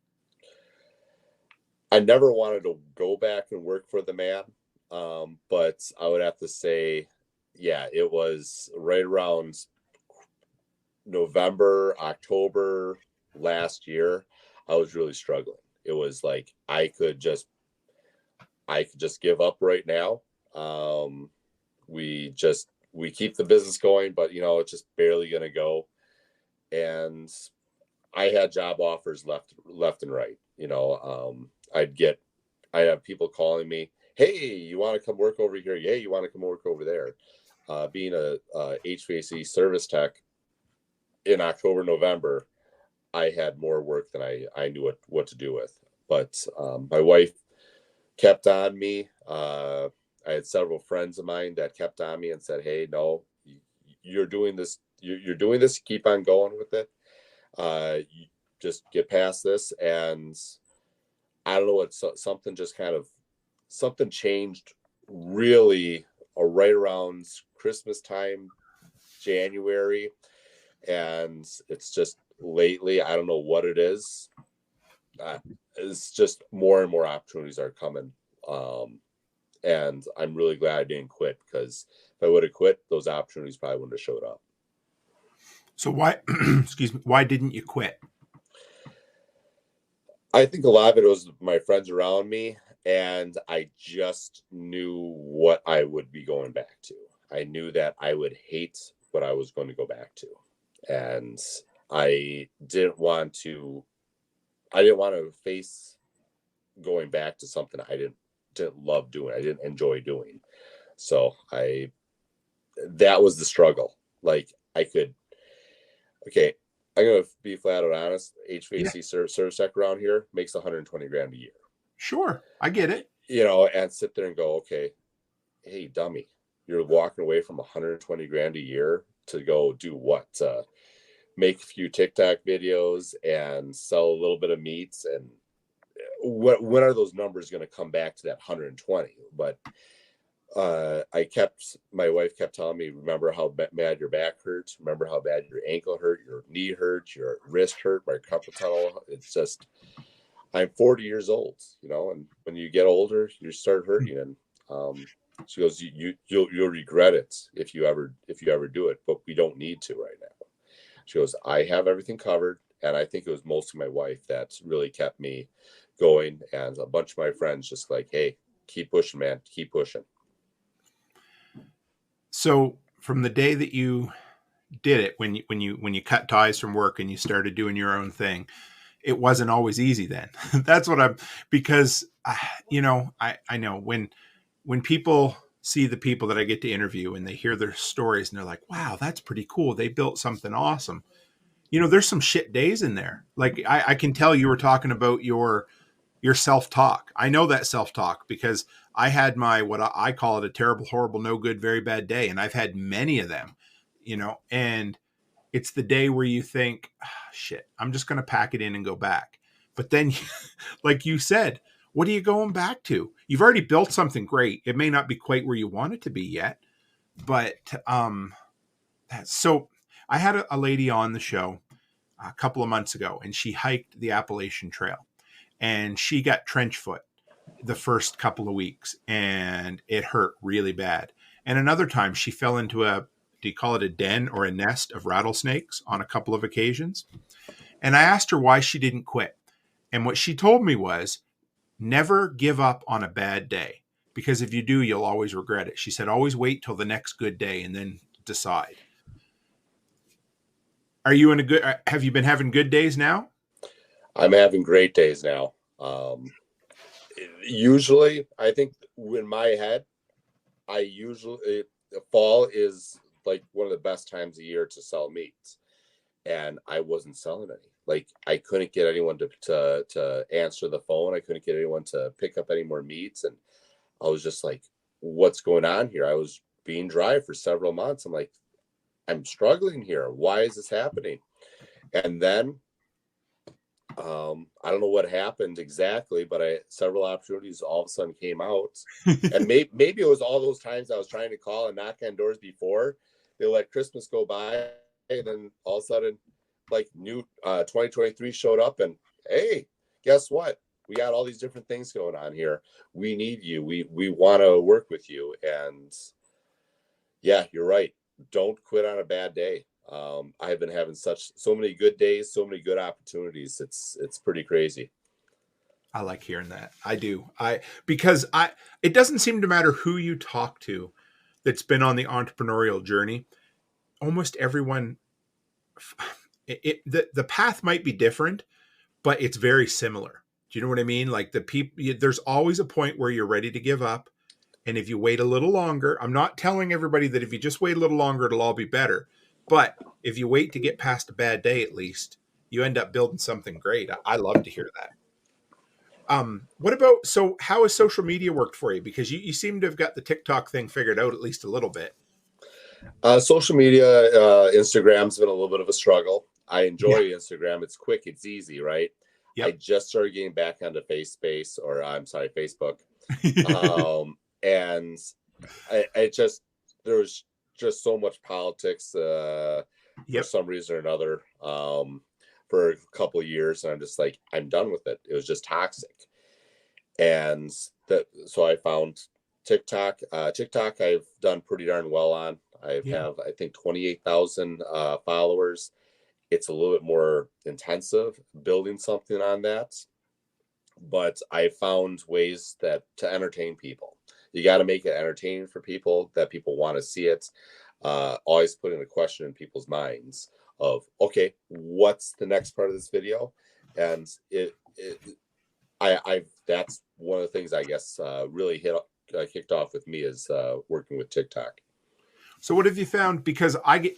Speaker 6: I never wanted to go back and work for the man. But I would have to say, yeah, it was right around November, October last year. I was really struggling. It was like I could just give up right now. We keep the business going, but it's just barely gonna go. And I had job offers left and right. I have people calling me, hey, you want to come work over here? Yeah, you want to come work over there? Being a HVAC service tech in October, November, I had more work than I knew what to do with. But my wife kept on me. I had several friends of mine that kept on me and said, hey, no, you're doing this. You're doing this. Keep on going with it. You just get past this. And I don't know what, something changed really right around Christmas time, January. And it's just lately, I don't know what it is. It's just more and more opportunities are coming. And I'm really glad I didn't quit, because if I would have quit, those opportunities probably wouldn't have showed up.
Speaker 5: So why, excuse me, why didn't you quit?
Speaker 6: I think a lot of it was my friends around me And I just knew what I would be going back to. I knew that I would hate what I was going to go back to. And I didn't want to face going back to something I didn't love doing. I didn't enjoy doing. So that was the struggle. Like I'm going to be flat out honest. HVAC service tech around here makes $120,000 a year.
Speaker 5: Sure. I get it.
Speaker 6: And sit there and go, okay, hey, dummy, you're walking away from $120,000 a year to go do what? Make a few TikTok videos and sell a little bit of meats. And when are those numbers going to come back to that 120? But my wife kept telling me, remember how bad your back hurts, remember how bad your ankle hurt, your knee hurts, your wrist hurt, my carpal tunnel. It's just, I'm 40 years old, and when you get older, you start hurting. And she goes, you'll regret it if you ever do it, but we don't need to right now. She goes, I have everything covered. And I think it was mostly my wife that really kept me going. And a bunch of my friends just like, hey, keep pushing, man, keep pushing.
Speaker 5: So from the day that you did it, when you cut ties from work and you started doing your own thing, it wasn't always easy then. That's what because I know when people see the people that I get to interview and they hear their stories and they're like, wow, that's pretty cool. They built something awesome. There's some shit days in there. Like I can tell you were talking about your self-talk. I know that self-talk because I had what I call it a terrible, horrible, no good, very bad day. And I've had many of them, and it's the day where you think, shit, I'm just going to pack it in and go back. But then, like you said, what are you going back to? You've already built something great. It may not be quite where you want it to be yet, but so I had a lady on the show a couple of months ago, and she hiked the Appalachian Trail, and she got trench foot the first couple of weeks, and it hurt really bad. And another time she fell into do you call it a den or a nest of rattlesnakes on a couple of occasions? And I asked her why she didn't quit. And what she told me was, never give up on a bad day, because if you do, you'll always regret it. She said, always wait till the next good day and then decide. Are you have you been having good days now?
Speaker 6: I'm having great days now. Usually, I think in my head, fall is like one of the best times of year to sell meats, and I wasn't selling any. Like I couldn't get anyone to answer the phone. I couldn't get anyone to pick up any more meats, and I was just like, "What's going on here?" I was being dry for several months. I'm like, I'm struggling here. Why is this happening? And then I don't know what happened exactly, but several opportunities all of a sudden came out. And maybe it was all those times I was trying to call and knock on doors before. They let Christmas go by, and then all of a sudden, like new 2023 showed up, and hey, guess what? We got all these different things going on here. We need you. We want to work with you. And yeah, you're right. Don't quit on a bad day. I have been having so many good days, so many good opportunities. It's pretty crazy.
Speaker 5: I like hearing that. I do. Because it doesn't seem to matter who you talk to that's been on the entrepreneurial journey. Almost everyone, the path might be different, but it's very similar. Do you know what I mean? Like there's always a point where you're ready to give up. And if you wait a little longer, I'm not telling everybody that if you just wait a little longer, it'll all be better. But if you wait to get past a bad day, at least you end up building something great. I love to hear that. What about, so how has social media worked for you? Because you seem to have got the TikTok thing figured out at least a little bit.
Speaker 6: Social media, Instagram's been a little bit of a struggle. I enjoy Instagram. It's quick. It's easy, right? Yep. I just started getting back onto Facebook. And there was just so much politics for some reason or another for a couple of years, and I'm just like, I'm done with it. It was just toxic. And so I found TikTok. TikTok I've done pretty darn well on. I have, I think, 28,000 followers. It's a little bit more intensive building something on that. but I found ways that to entertain people. You got to make it entertaining for people, that people want to see it. Always putting a question in people's minds of, okay, what's the next part of this video? And that's one of the things I guess really kicked off with me is working with TikTok.
Speaker 5: So what have you found? Because I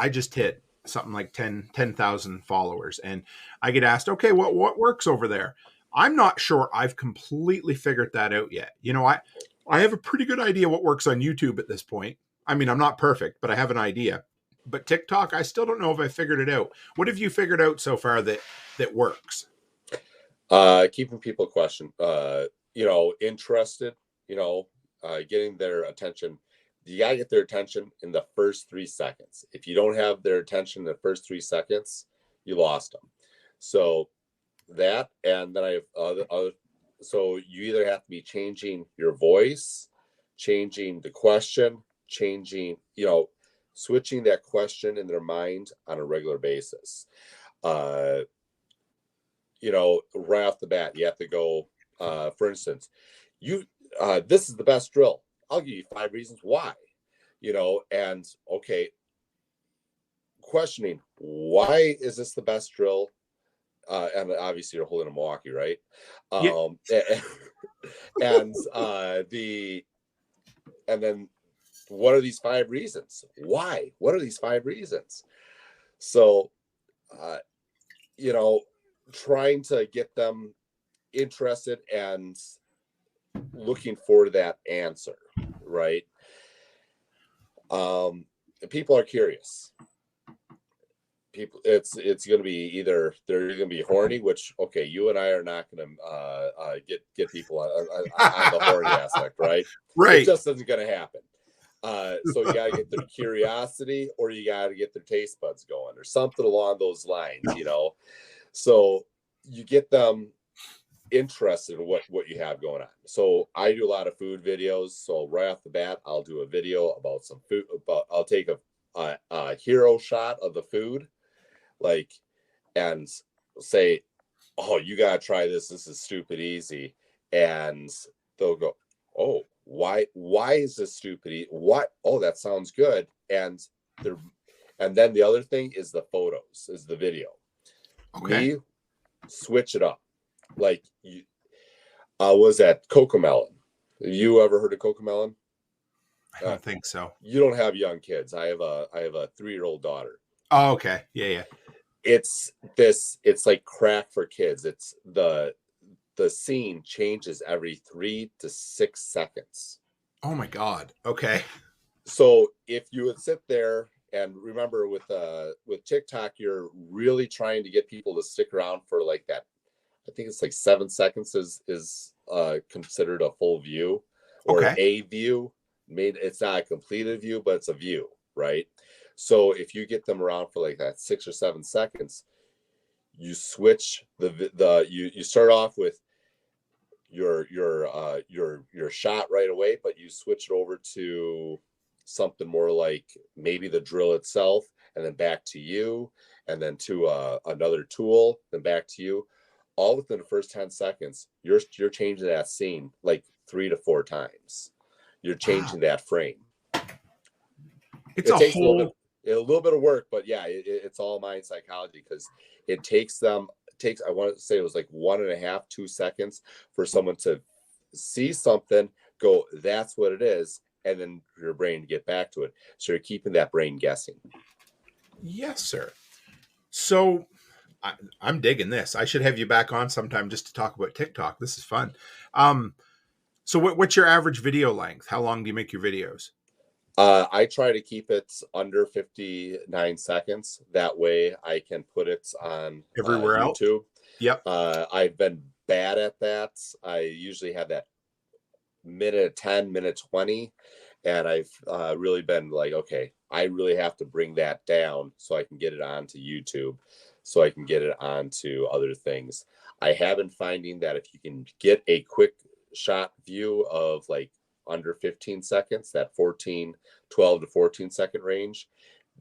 Speaker 5: just hit something like 10,000 followers, and I get asked, okay, what works over there? I'm not sure I've completely figured that out yet. You know, I have a pretty good idea what works on YouTube at this point. I mean, I'm not perfect, but I have an idea. But TikTok, I still don't know if I figured it out. What have you figured out so far that works?
Speaker 6: Keeping people interested, getting their attention. You got to get their attention in the first 3 seconds. If you don't have their attention in the first 3 seconds, you lost them. So that, and then I have other. So you either have to be changing your voice, changing the question, switching that question in their mind on a regular basis. Right off the bat, you have to go, for instance, this is the best drill. I'll give you 5 reasons why, and okay, questioning, why is this the best drill? And obviously you're holding a Milwaukee, right? Yeah. And then what are these 5 reasons? Why? What are these 5 reasons? So, trying to get them interested and looking for that answer, right? People are curious. People, it's going to be either they're going to be horny, which, okay, you and I are not going to get people on the horny aspect, right?
Speaker 5: Right.
Speaker 6: It just isn't going to happen. So you got to get their curiosity, or you got to get their taste buds going, or something along those lines, So you get them interested in what you have going on. So I do a lot of food videos. So right off the bat, I'll do a video about some food. I'll take a hero shot of the food, and say, "Oh, you gotta try this. This is stupid easy." And they'll go, "Oh, why is this stupid easy? What? Oh, that sounds good." And then the other thing is the photos, is the video.
Speaker 5: Okay.
Speaker 6: Me, switch it up. Was that Cocomelon? You ever heard of Cocomelon?
Speaker 5: I don't think so.
Speaker 6: You don't have young kids. I have a 3-year-old daughter.
Speaker 5: Oh, okay. Yeah.
Speaker 6: It's like crack for kids. It's the scene changes every 3 to 6 seconds.
Speaker 5: Oh my God. Okay.
Speaker 6: So if you would sit there and remember with TikTok, you're really trying to get people to stick around for like that. I think it's like 7 seconds is considered a full view, or a view. It's not a completed view, but it's a view, right? So if you get them around for like that 6 or 7 seconds, you switch you start off with your shot right away, but you switch it over to something more like maybe the drill itself, and then back to you, and then to another tool, then back to you. All within the first 10 seconds, you're changing that scene like 3 to 4 times. You're changing that frame. It takes a little bit of work, but yeah, it's all mind psychology, because it takes, I want to say it was like 1.5, 2 seconds for someone to see something, go, that's what it is, and then your brain to get back to it. So you're keeping that brain guessing.
Speaker 5: Yes, sir. So I'm digging this. I should have you back on sometime just to talk about TikTok. This is fun. So what's your average video length? How long do you make your videos?
Speaker 6: I try to keep it under 59 seconds. That way I can put it on
Speaker 5: everywhere else.
Speaker 6: YouTube.
Speaker 5: Yep.
Speaker 6: I've been bad at that. I usually have that minute 10, minute 20. And I've really been like, okay, I really have to bring that down so I can get it onto YouTube, so I can get it onto other things. I have been finding that if you can get a quick shot view of like under 15 seconds, that 12 to 14 second range,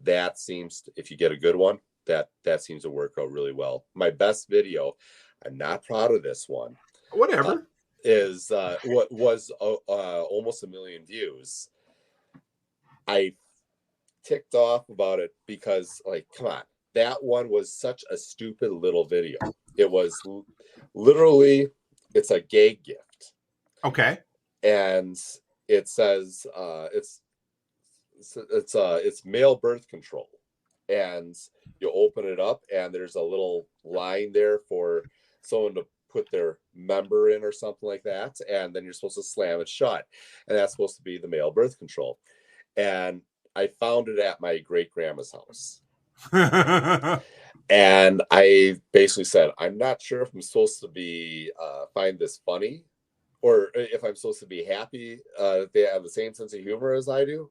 Speaker 6: that seems, if you get a good one, that seems to work out really well. My best video, I'm not proud of this one.
Speaker 5: Whatever.
Speaker 6: Is what was almost 1 million views. I ticked off about it because, like, come on, that one was such a stupid little video. It was literally, it's a gay gift.
Speaker 5: Okay.
Speaker 6: And it says it's male birth control, and you open it up and there's a little line there for someone to put their member in or something like that, and then you're supposed to slam it shut, and that's supposed to be the male birth control. And I found it at my great grandma's house. And I basically said, I'm not sure if I'm supposed to be find this funny, or if I'm supposed to be happy that they have the same sense of humor as I do,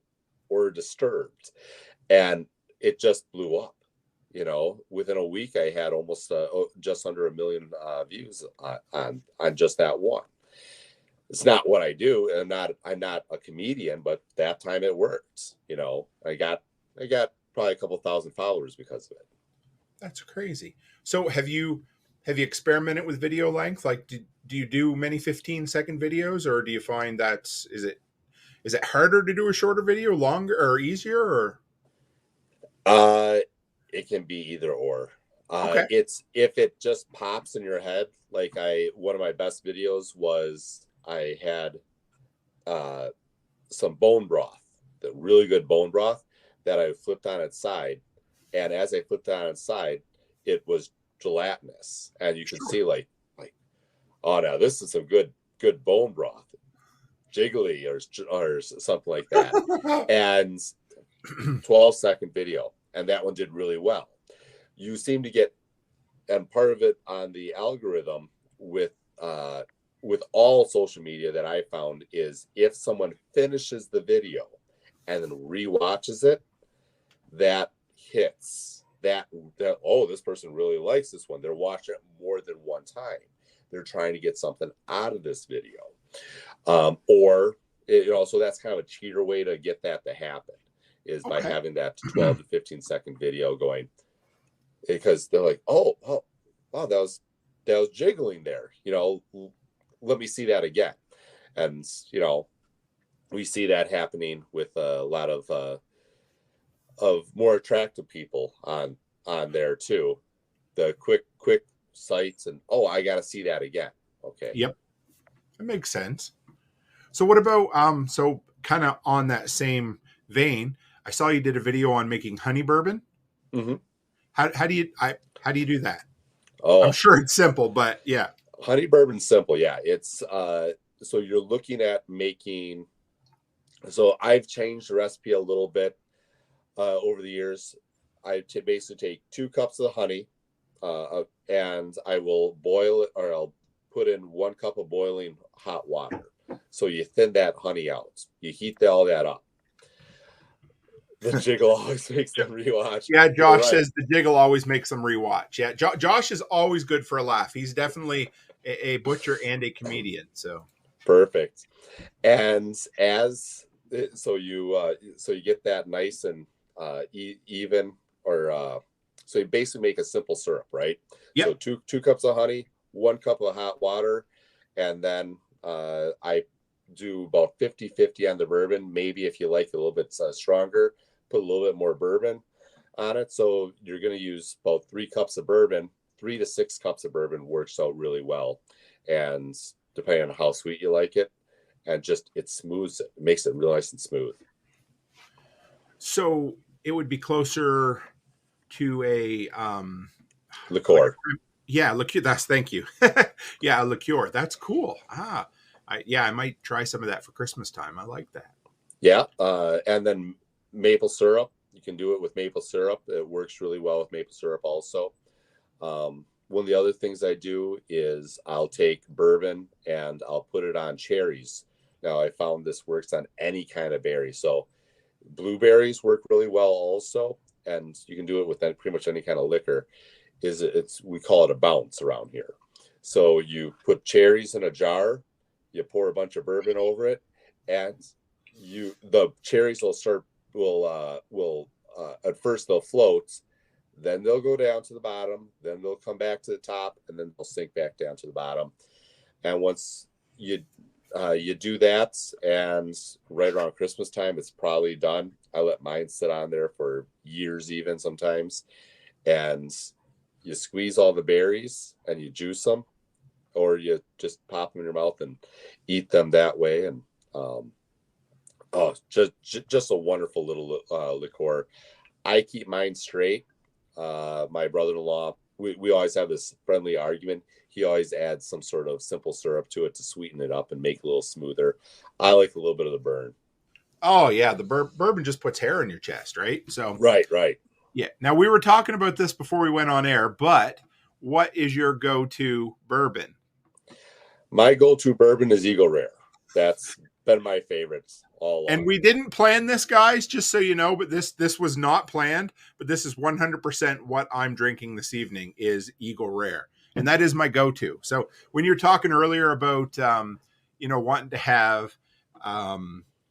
Speaker 6: or disturbed. And it just blew up. You know, within a week, I had almost just under 1 million views on just that one. It's not what I do, and I'm not a comedian, but that time it worked. You know, I got probably a couple thousand followers because of it.
Speaker 5: That's crazy. So have you experimented with video length? Like, do you do many 15-second videos, or do you find is it harder to do a shorter video, longer or easier, or?
Speaker 6: It can be either or.
Speaker 5: Okay.
Speaker 6: It's if it just pops in your head. Like one of my best videos was I had some bone broth, the really good bone broth that I flipped on its side, and as I flipped on its side, it was gelatinous, and you could see like, oh, now this is some good bone broth, jiggly or something like that, and 12-second video. And that one did really well. You seem to get, and part of it on the algorithm with all social media that I found is if someone finishes the video and then rewatches it, that hits that oh, this person really likes this one. They're watching it more than one time. They're trying to get something out of this video, or so that's kind of a cheater way to get that to happen. Is by having that 12 to 15-second video going, because they're like, oh, wow, that was jiggling there. Let me see that again. And, we see that happening with a lot of more attractive people on there too. The quick sites and, oh, I got to see that again. Okay.
Speaker 5: Yep. That makes sense. So what about, so kind of on that same vein, I saw you did a video on making honey bourbon.
Speaker 6: Mm-hmm.
Speaker 5: How do you do that?
Speaker 6: Oh,
Speaker 5: I'm sure it's simple, but yeah.
Speaker 6: Honey bourbon's simple. Yeah. It's, so you're looking at making, so I've changed the recipe a little bit over the years. I basically take 2 cups of honey and I will boil it, or I'll put in 1 cup of boiling hot water. So you thin that honey out. You heat all that up. The jiggle always makes them rewatch.
Speaker 5: Yeah, Josh says the jiggle always makes them rewatch. Yeah, Josh is always good for a laugh. He's definitely a butcher and a comedian. So
Speaker 6: perfect. And so you get that nice and even, or so you basically make a simple syrup, right?
Speaker 5: Yep.
Speaker 6: So 2 cups of honey, 1 cup of hot water, and then I do about 50-50 on the bourbon. Maybe if you like it a little bit stronger, put a little bit more bourbon on it. So you're going to use about 3 cups of bourbon. 3 to 6 cups of bourbon works out really well. And depending on how sweet you like it, and just it smooths it. It makes it real nice and smooth.
Speaker 5: So it would be closer to a
Speaker 6: liqueur.
Speaker 5: Yeah, liqueur. Thank you. Yeah, a liqueur. That's cool. I might try some of that for Christmas time. I like that.
Speaker 6: Yeah, and then maple syrup. You can do it with maple syrup. It works really well with maple syrup also. One of the other things I do is I'll take bourbon and I'll put it on cherries. Now, I found this works on any kind of berry. So blueberries work really well also, and you can do it with pretty much any kind of liquor. We call it a bounce around here. So you put cherries in a jar, you pour a bunch of bourbon over it, and the cherries will at first they'll float, then they'll go down to the bottom, then they'll come back to the top, and then they'll sink back down to the bottom. And once you do that, and right around Christmas time, it's probably done. I let mine sit on there for years, even sometimes. And you squeeze all the berries and you juice them, or you just pop them in your mouth and eat them that way. And just a wonderful little liqueur. I keep mine straight. My brother-in-law, we always have this friendly argument. He always adds some sort of simple syrup to it to sweeten it up and make it a little smoother. I like a little bit of the burn.
Speaker 5: Oh yeah, the bourbon just puts hair in your chest, right? So
Speaker 6: right.
Speaker 5: Yeah. Now we were talking about this before we went on air, but what is your go-to bourbon?
Speaker 6: My go-to bourbon is Eagle Rare. That's been my favorite all along.
Speaker 5: And we didn't plan this, guys, just so you know, but this was not planned, but this is 100% what I'm drinking this evening is Eagle Rare. And that is my go-to. So when you're talking earlier about, wanting to have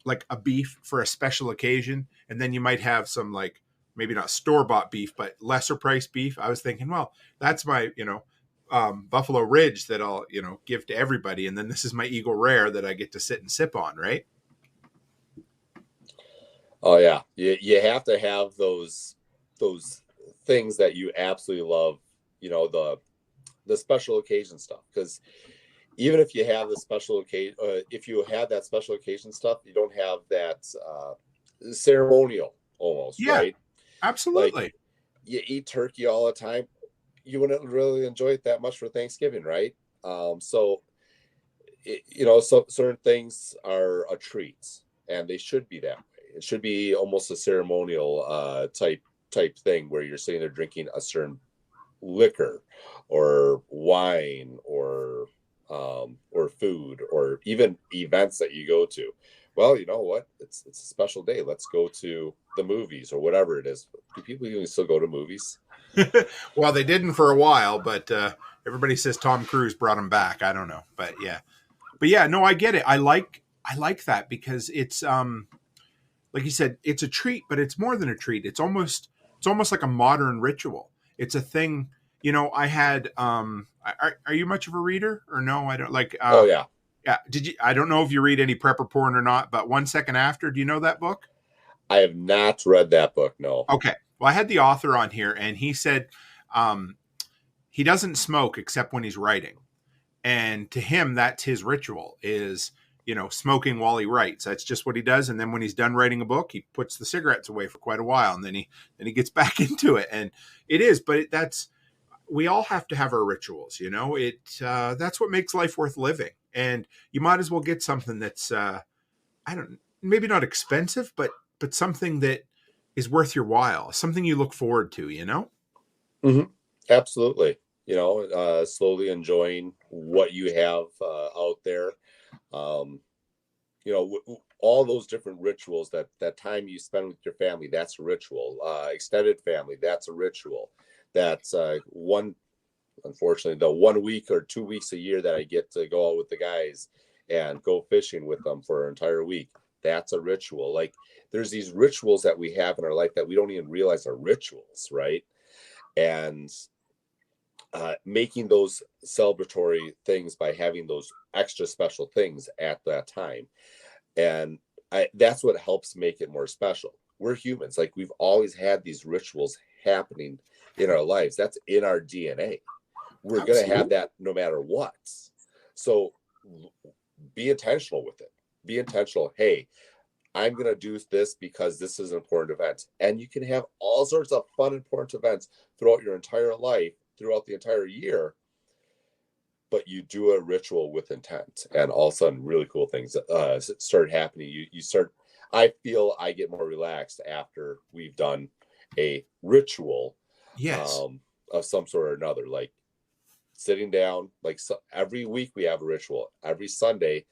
Speaker 5: like a beef for a special occasion, and then you might have some like, maybe not store-bought beef, but lesser priced beef. I was thinking, well, that's my, Buffalo Ridge that I'll, give to everybody. And then this is my Eagle Rare that I get to sit and sip on, right?
Speaker 6: Oh yeah. You have to have those things that you absolutely love, the special occasion stuff. Because even if you have the special occasion, if you have that special occasion stuff, you don't have that ceremonial almost, right?
Speaker 5: Absolutely.
Speaker 6: Like, you eat turkey all the time. You wouldn't really enjoy it that much for Thanksgiving, right? So certain things are a treat, and they should be that way. It should be almost a ceremonial type thing where you're sitting there drinking a certain liquor or wine or food or even events that you go to. Well, you know what? It's a special day. Let's go to the movies or whatever it is. Do people even still go to movies?
Speaker 5: Well, they didn't for a while, but everybody says Tom Cruise brought them back. I don't know, but yeah, no, I get it. I like that because it's like you said, it's a treat, but it's more than a treat. It's almost like a modern ritual. It's a thing. I had. Are you much of a reader or no? I don't like.
Speaker 6: Oh yeah.
Speaker 5: Yeah. Did you? I don't know if you read any Prepper Porn or not, but 1 Second After. Do you know that book?
Speaker 6: I have not read that book. No.
Speaker 5: Okay. Well, I had the author on here, and he said he doesn't smoke except when he's writing, and to him, that's his ritual is smoking while he writes. That's just what he does. And then when he's done writing a book, he puts the cigarettes away for quite a while, and then he gets back into it. And it is, but we all have to have our rituals. That's what makes life worth living. And you might as well get something that's, maybe not expensive, but something that is worth your while, something you look forward to,
Speaker 6: Mm-hmm. Absolutely. Slowly enjoying what you have out there. All those different rituals, that time you spend with your family, that's a ritual. Extended family, that's a ritual. That's unfortunately, the 1 week or 2 weeks a year that I get to go out with the guys and go fishing with them for an entire week. That's a ritual. Like, there's these rituals that we have in our life that we don't even realize are rituals, right? And making those celebratory things by having those extra special things at that time. And that's what helps make it more special. We're humans. Like, we've always had these rituals happening in our lives. That's in our DNA. We're going to have that no matter what. So be intentional with it. Be intentional. Hey, I'm going to do this because this is an important event. And you can have all sorts of fun, important events throughout your entire life, throughout the entire year. But you do a ritual with intent, and all of a sudden really cool things start happening. I feel I get more relaxed after we've done a ritual.
Speaker 5: Yes.
Speaker 6: Of some sort or another, like sitting down, every week we have a ritual. Every Sunday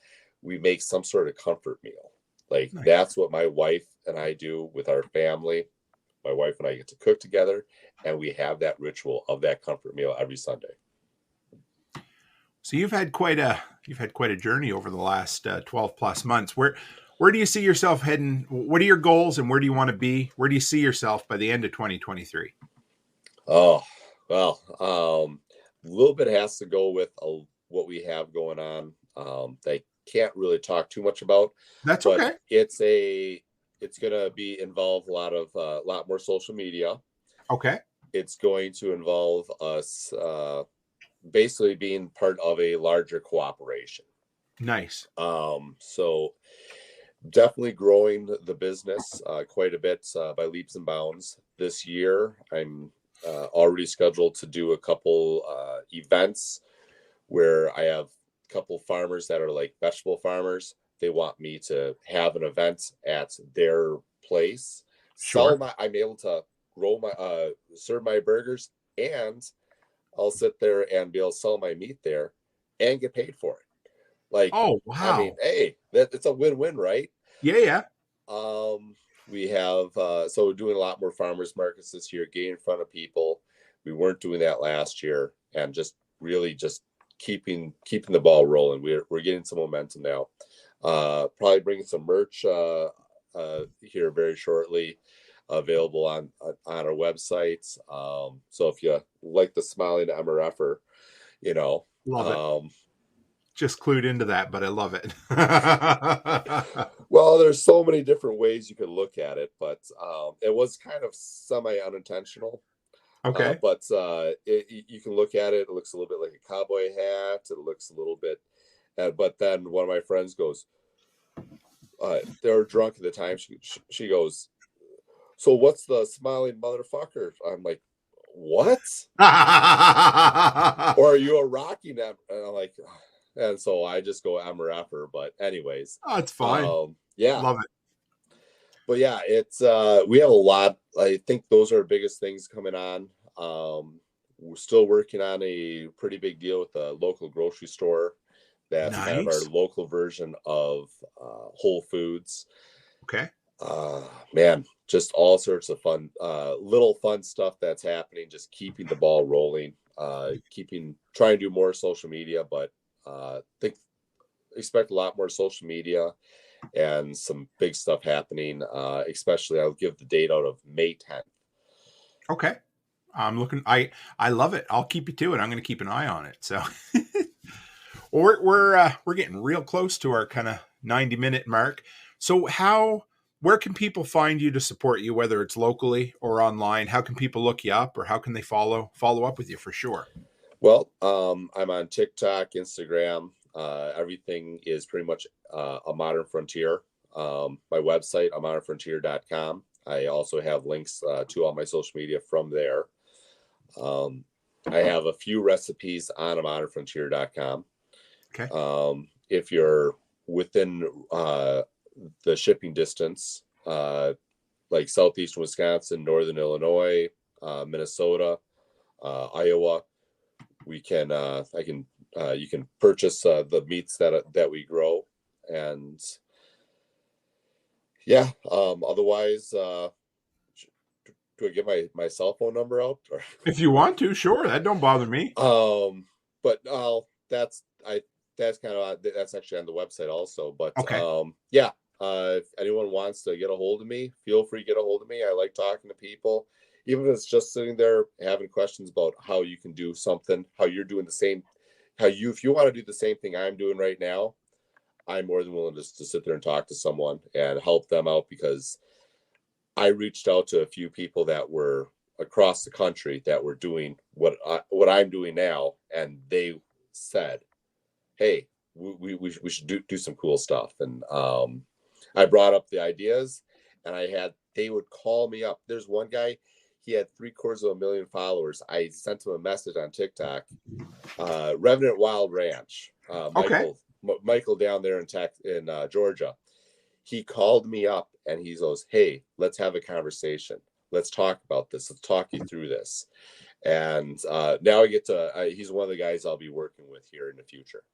Speaker 6: we make some sort of comfort meal. Like, nice. That's what my wife and I do with our family. My wife and I get to cook together, and we have that ritual of that comfort meal every Sunday.
Speaker 5: So you've had quite a journey over the last 12 plus months. Where do you see yourself heading? What are your goals, and where do you want to be? Where do you see yourself by the end of 2023?
Speaker 6: Oh, well, a little bit has to go with what we have going on. They can't really talk too much about,
Speaker 5: That's
Speaker 6: but
Speaker 5: okay.
Speaker 6: it's going to be involve a lot more social media.
Speaker 5: Okay.
Speaker 6: It's going to involve us basically being part of a larger cooperation.
Speaker 5: Nice.
Speaker 6: So definitely growing the business quite a bit by leaps and bounds this year. I'm already scheduled to do a couple events where I have a couple farmers that are like vegetable farmers. They want me to have an event at their place.
Speaker 5: Sure.
Speaker 6: I'm able to serve my burgers, and I'll sit there and be able to sell my meat there and get paid for it. Like,
Speaker 5: Oh,
Speaker 6: I mean,
Speaker 5: wow.
Speaker 6: hey, it's a win-win, right?
Speaker 5: Yeah, yeah.
Speaker 6: We have so we're doing a lot more farmers markets this year, getting in front of people. We weren't doing that last year, and just really just keeping the ball rolling. We're getting some momentum now. Probably bringing some merch here very shortly, available on our website. So if you like the smiling MRFer, you know,
Speaker 5: Love it. Just clued into that, but I love it.
Speaker 6: well, there's so many different ways you could look at it, but it was kind of semi unintentional.
Speaker 5: Okay.
Speaker 6: But you can look at it. It looks a little bit like a cowboy hat. It looks a little bit, but then one of my friends goes, they were drunk at the time. She goes, "So what's the smiling motherfucker?" I'm like, "What?" Or are you a Rocky Never? And I'm like, and so I just go MRFer. But anyways,
Speaker 5: Oh, it's fine.
Speaker 6: yeah.
Speaker 5: Love it.
Speaker 6: But yeah, it's we have a lot. I think those are our biggest things coming on. We're still working on a pretty big deal with a local grocery store. That's kind of our
Speaker 5: Nice.
Speaker 6: local version of Whole Foods.
Speaker 5: Okay.
Speaker 6: Man, just all sorts of fun, little fun stuff that's happening. Just keeping the ball rolling. Trying to do more social media, but expect a lot more social media and some big stuff happening. Especially, I'll give the date out of May 10th.
Speaker 5: Okay. I'm looking. I love it. I'll keep you to it. I'm going to keep an eye on it. So we're getting real close to our kind of 90-minute mark. So where can people find you to support you, whether it's locally or online? How can people look you up, or how can they follow up with you for sure?
Speaker 6: Well, I'm on TikTok, Instagram. Everything is pretty much a Modern Frontier. My website, amodernfrontier.com. I also have links to all my social media from there. I have a few recipes on amodernfrontier.com.
Speaker 5: Okay.
Speaker 6: If you're within the shipping distance, like southeastern Wisconsin, northern Illinois, Minnesota, Iowa, you can purchase the meats that we grow, and yeah. Otherwise, do I give my cell phone number out? Or?
Speaker 5: If you want to, sure. That don't bother me.
Speaker 6: But that's kind of that's actually on the website also. But
Speaker 5: Okay.
Speaker 6: yeah. If anyone wants to get a hold of me, feel free to get a hold of me. I like talking to people, even if it's just sitting there having questions about how you can do something, how you're doing the same, if you want to do the same thing I'm doing right now, I'm more than willing to sit there and talk to someone and help them out, because I reached out to a few people that were across the country that were doing what I'm doing now, and they said, "Hey, we should do some cool stuff." And I brought up the ideas, and they would call me up. There's one guy, he had 750,000 followers. I sent him a message on TikTok. Revenant Wild Ranch, Michael down there in Georgia. He called me up and he goes, "Hey, let's have a conversation. Let's talk about this. Let's talk you through this." And now I get to. He's one of the guys I'll be working with here in the future.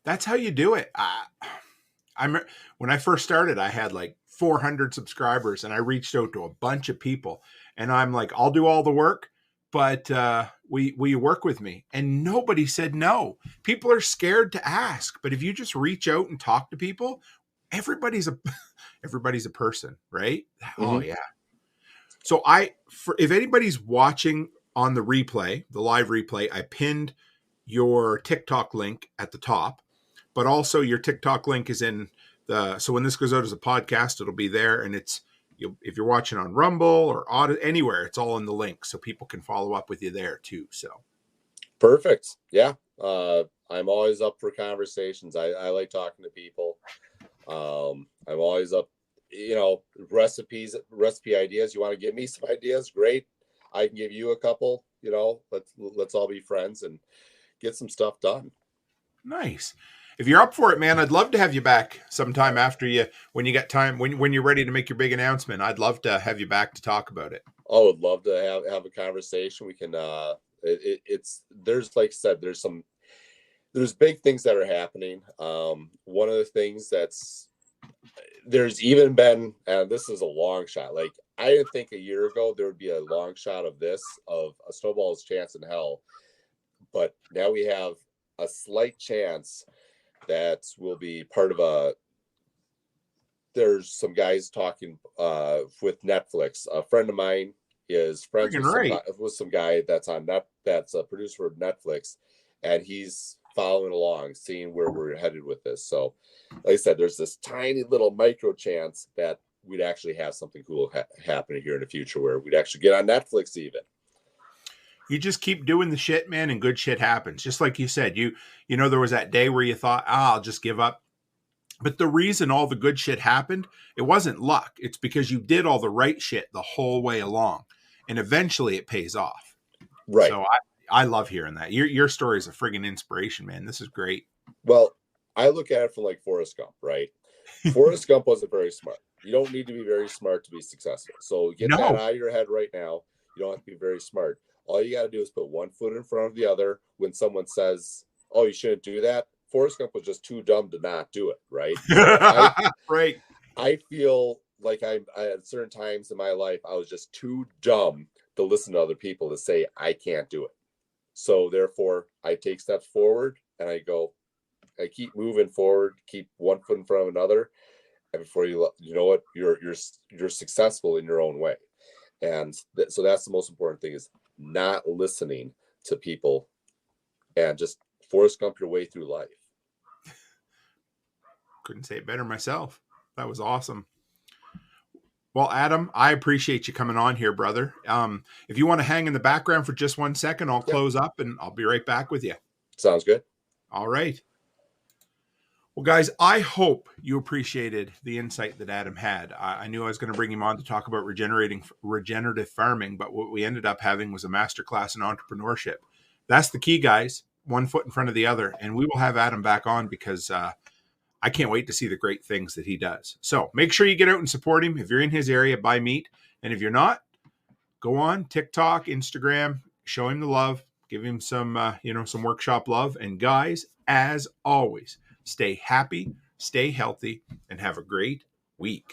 Speaker 5: That's how you do it. When I first started, I had like 400 subscribers, and I reached out to a bunch of people, and I'm like, "I'll do all the work, but will you work with me?" And nobody said no. People are scared to ask, but if you just reach out and talk to people, everybody's a person, right?
Speaker 6: Mm-hmm.
Speaker 5: Oh yeah. So if anybody's watching on the replay, the live replay, I pinned your TikTok link at the top, but also your TikTok link is in so when this goes out as a podcast, it'll be there. And if you're watching on Rumble or anywhere, it's all in the link. So people can follow up with you there too. So.
Speaker 6: Perfect. Yeah. I'm always up for conversations. I like talking to people. I'm always up, recipe ideas. You want to give me some ideas? Great. I can give you a couple, let's all be friends and get some stuff done.
Speaker 5: Nice. If you're up for it, man, I'd love to have you back sometime when you get time, when you're ready to make your big announcement. I'd love to have you back to talk about it.
Speaker 6: Oh, I'd love to have a conversation. We can, there's, like I said, there's big things that are happening. One of the things there's even been, and this is a long shot. Like, I didn't think a year ago there would be a long shot of a snowball's chance in hell. But now we have a slight chance that will be part of there's some guys talking with Netflix. A friend of mine is friends with some guy that's a producer for Netflix, and he's following along, seeing where we're headed with this. So, like I said, there's this tiny little micro chance that we'd actually have something cool happening here in the future where we'd actually get on Netflix even.
Speaker 5: You just keep doing the shit, man, and good shit happens. Just like you said, there was that day where you thought, I'll just give up. But the reason all the good shit happened, it wasn't luck. It's because you did all the right shit the whole way along. And eventually it pays off.
Speaker 6: Right.
Speaker 5: So I love hearing that. Your story is a friggin' inspiration, man. This is great.
Speaker 6: Well, I look at it from like Forrest Gump, right? Forrest Gump wasn't very smart. You don't need to be very smart to be successful. So get that out of your head right now. You don't have to be very smart. All you got to do is put one foot in front of the other when someone says, oh, you shouldn't do that. Forrest Gump was just too dumb to not do it, right?
Speaker 5: Right.
Speaker 6: I feel like I at certain times in my life, I was just too dumb to listen to other people to say I can't do it. So therefore, I take steps forward and I keep moving forward, keep one foot in front of another. And before you know what, you're successful in your own way. And so that's the most important thing, is not listening to people and just Forrest Gump your way through life.
Speaker 5: Couldn't say it better myself. That was awesome. Well, Adam, I appreciate you coming on here, brother. If you want to hang in the background for just 1 second, I'll close up and I'll be right back with you.
Speaker 6: Sounds good.
Speaker 5: All right. Well, guys, I hope you appreciated the insight that Adam had. I knew I was going to bring him on to talk about regenerative farming, but what we ended up having was a masterclass in entrepreneurship. That's the key, guys. One foot in front of the other. And we will have Adam back on because I can't wait to see the great things that he does. So make sure you get out and support him. If you're in his area, buy meat. And if you're not, go on TikTok, Instagram, show him the love, give him some workshop love. And guys, as always, stay happy, stay healthy, and have a great week.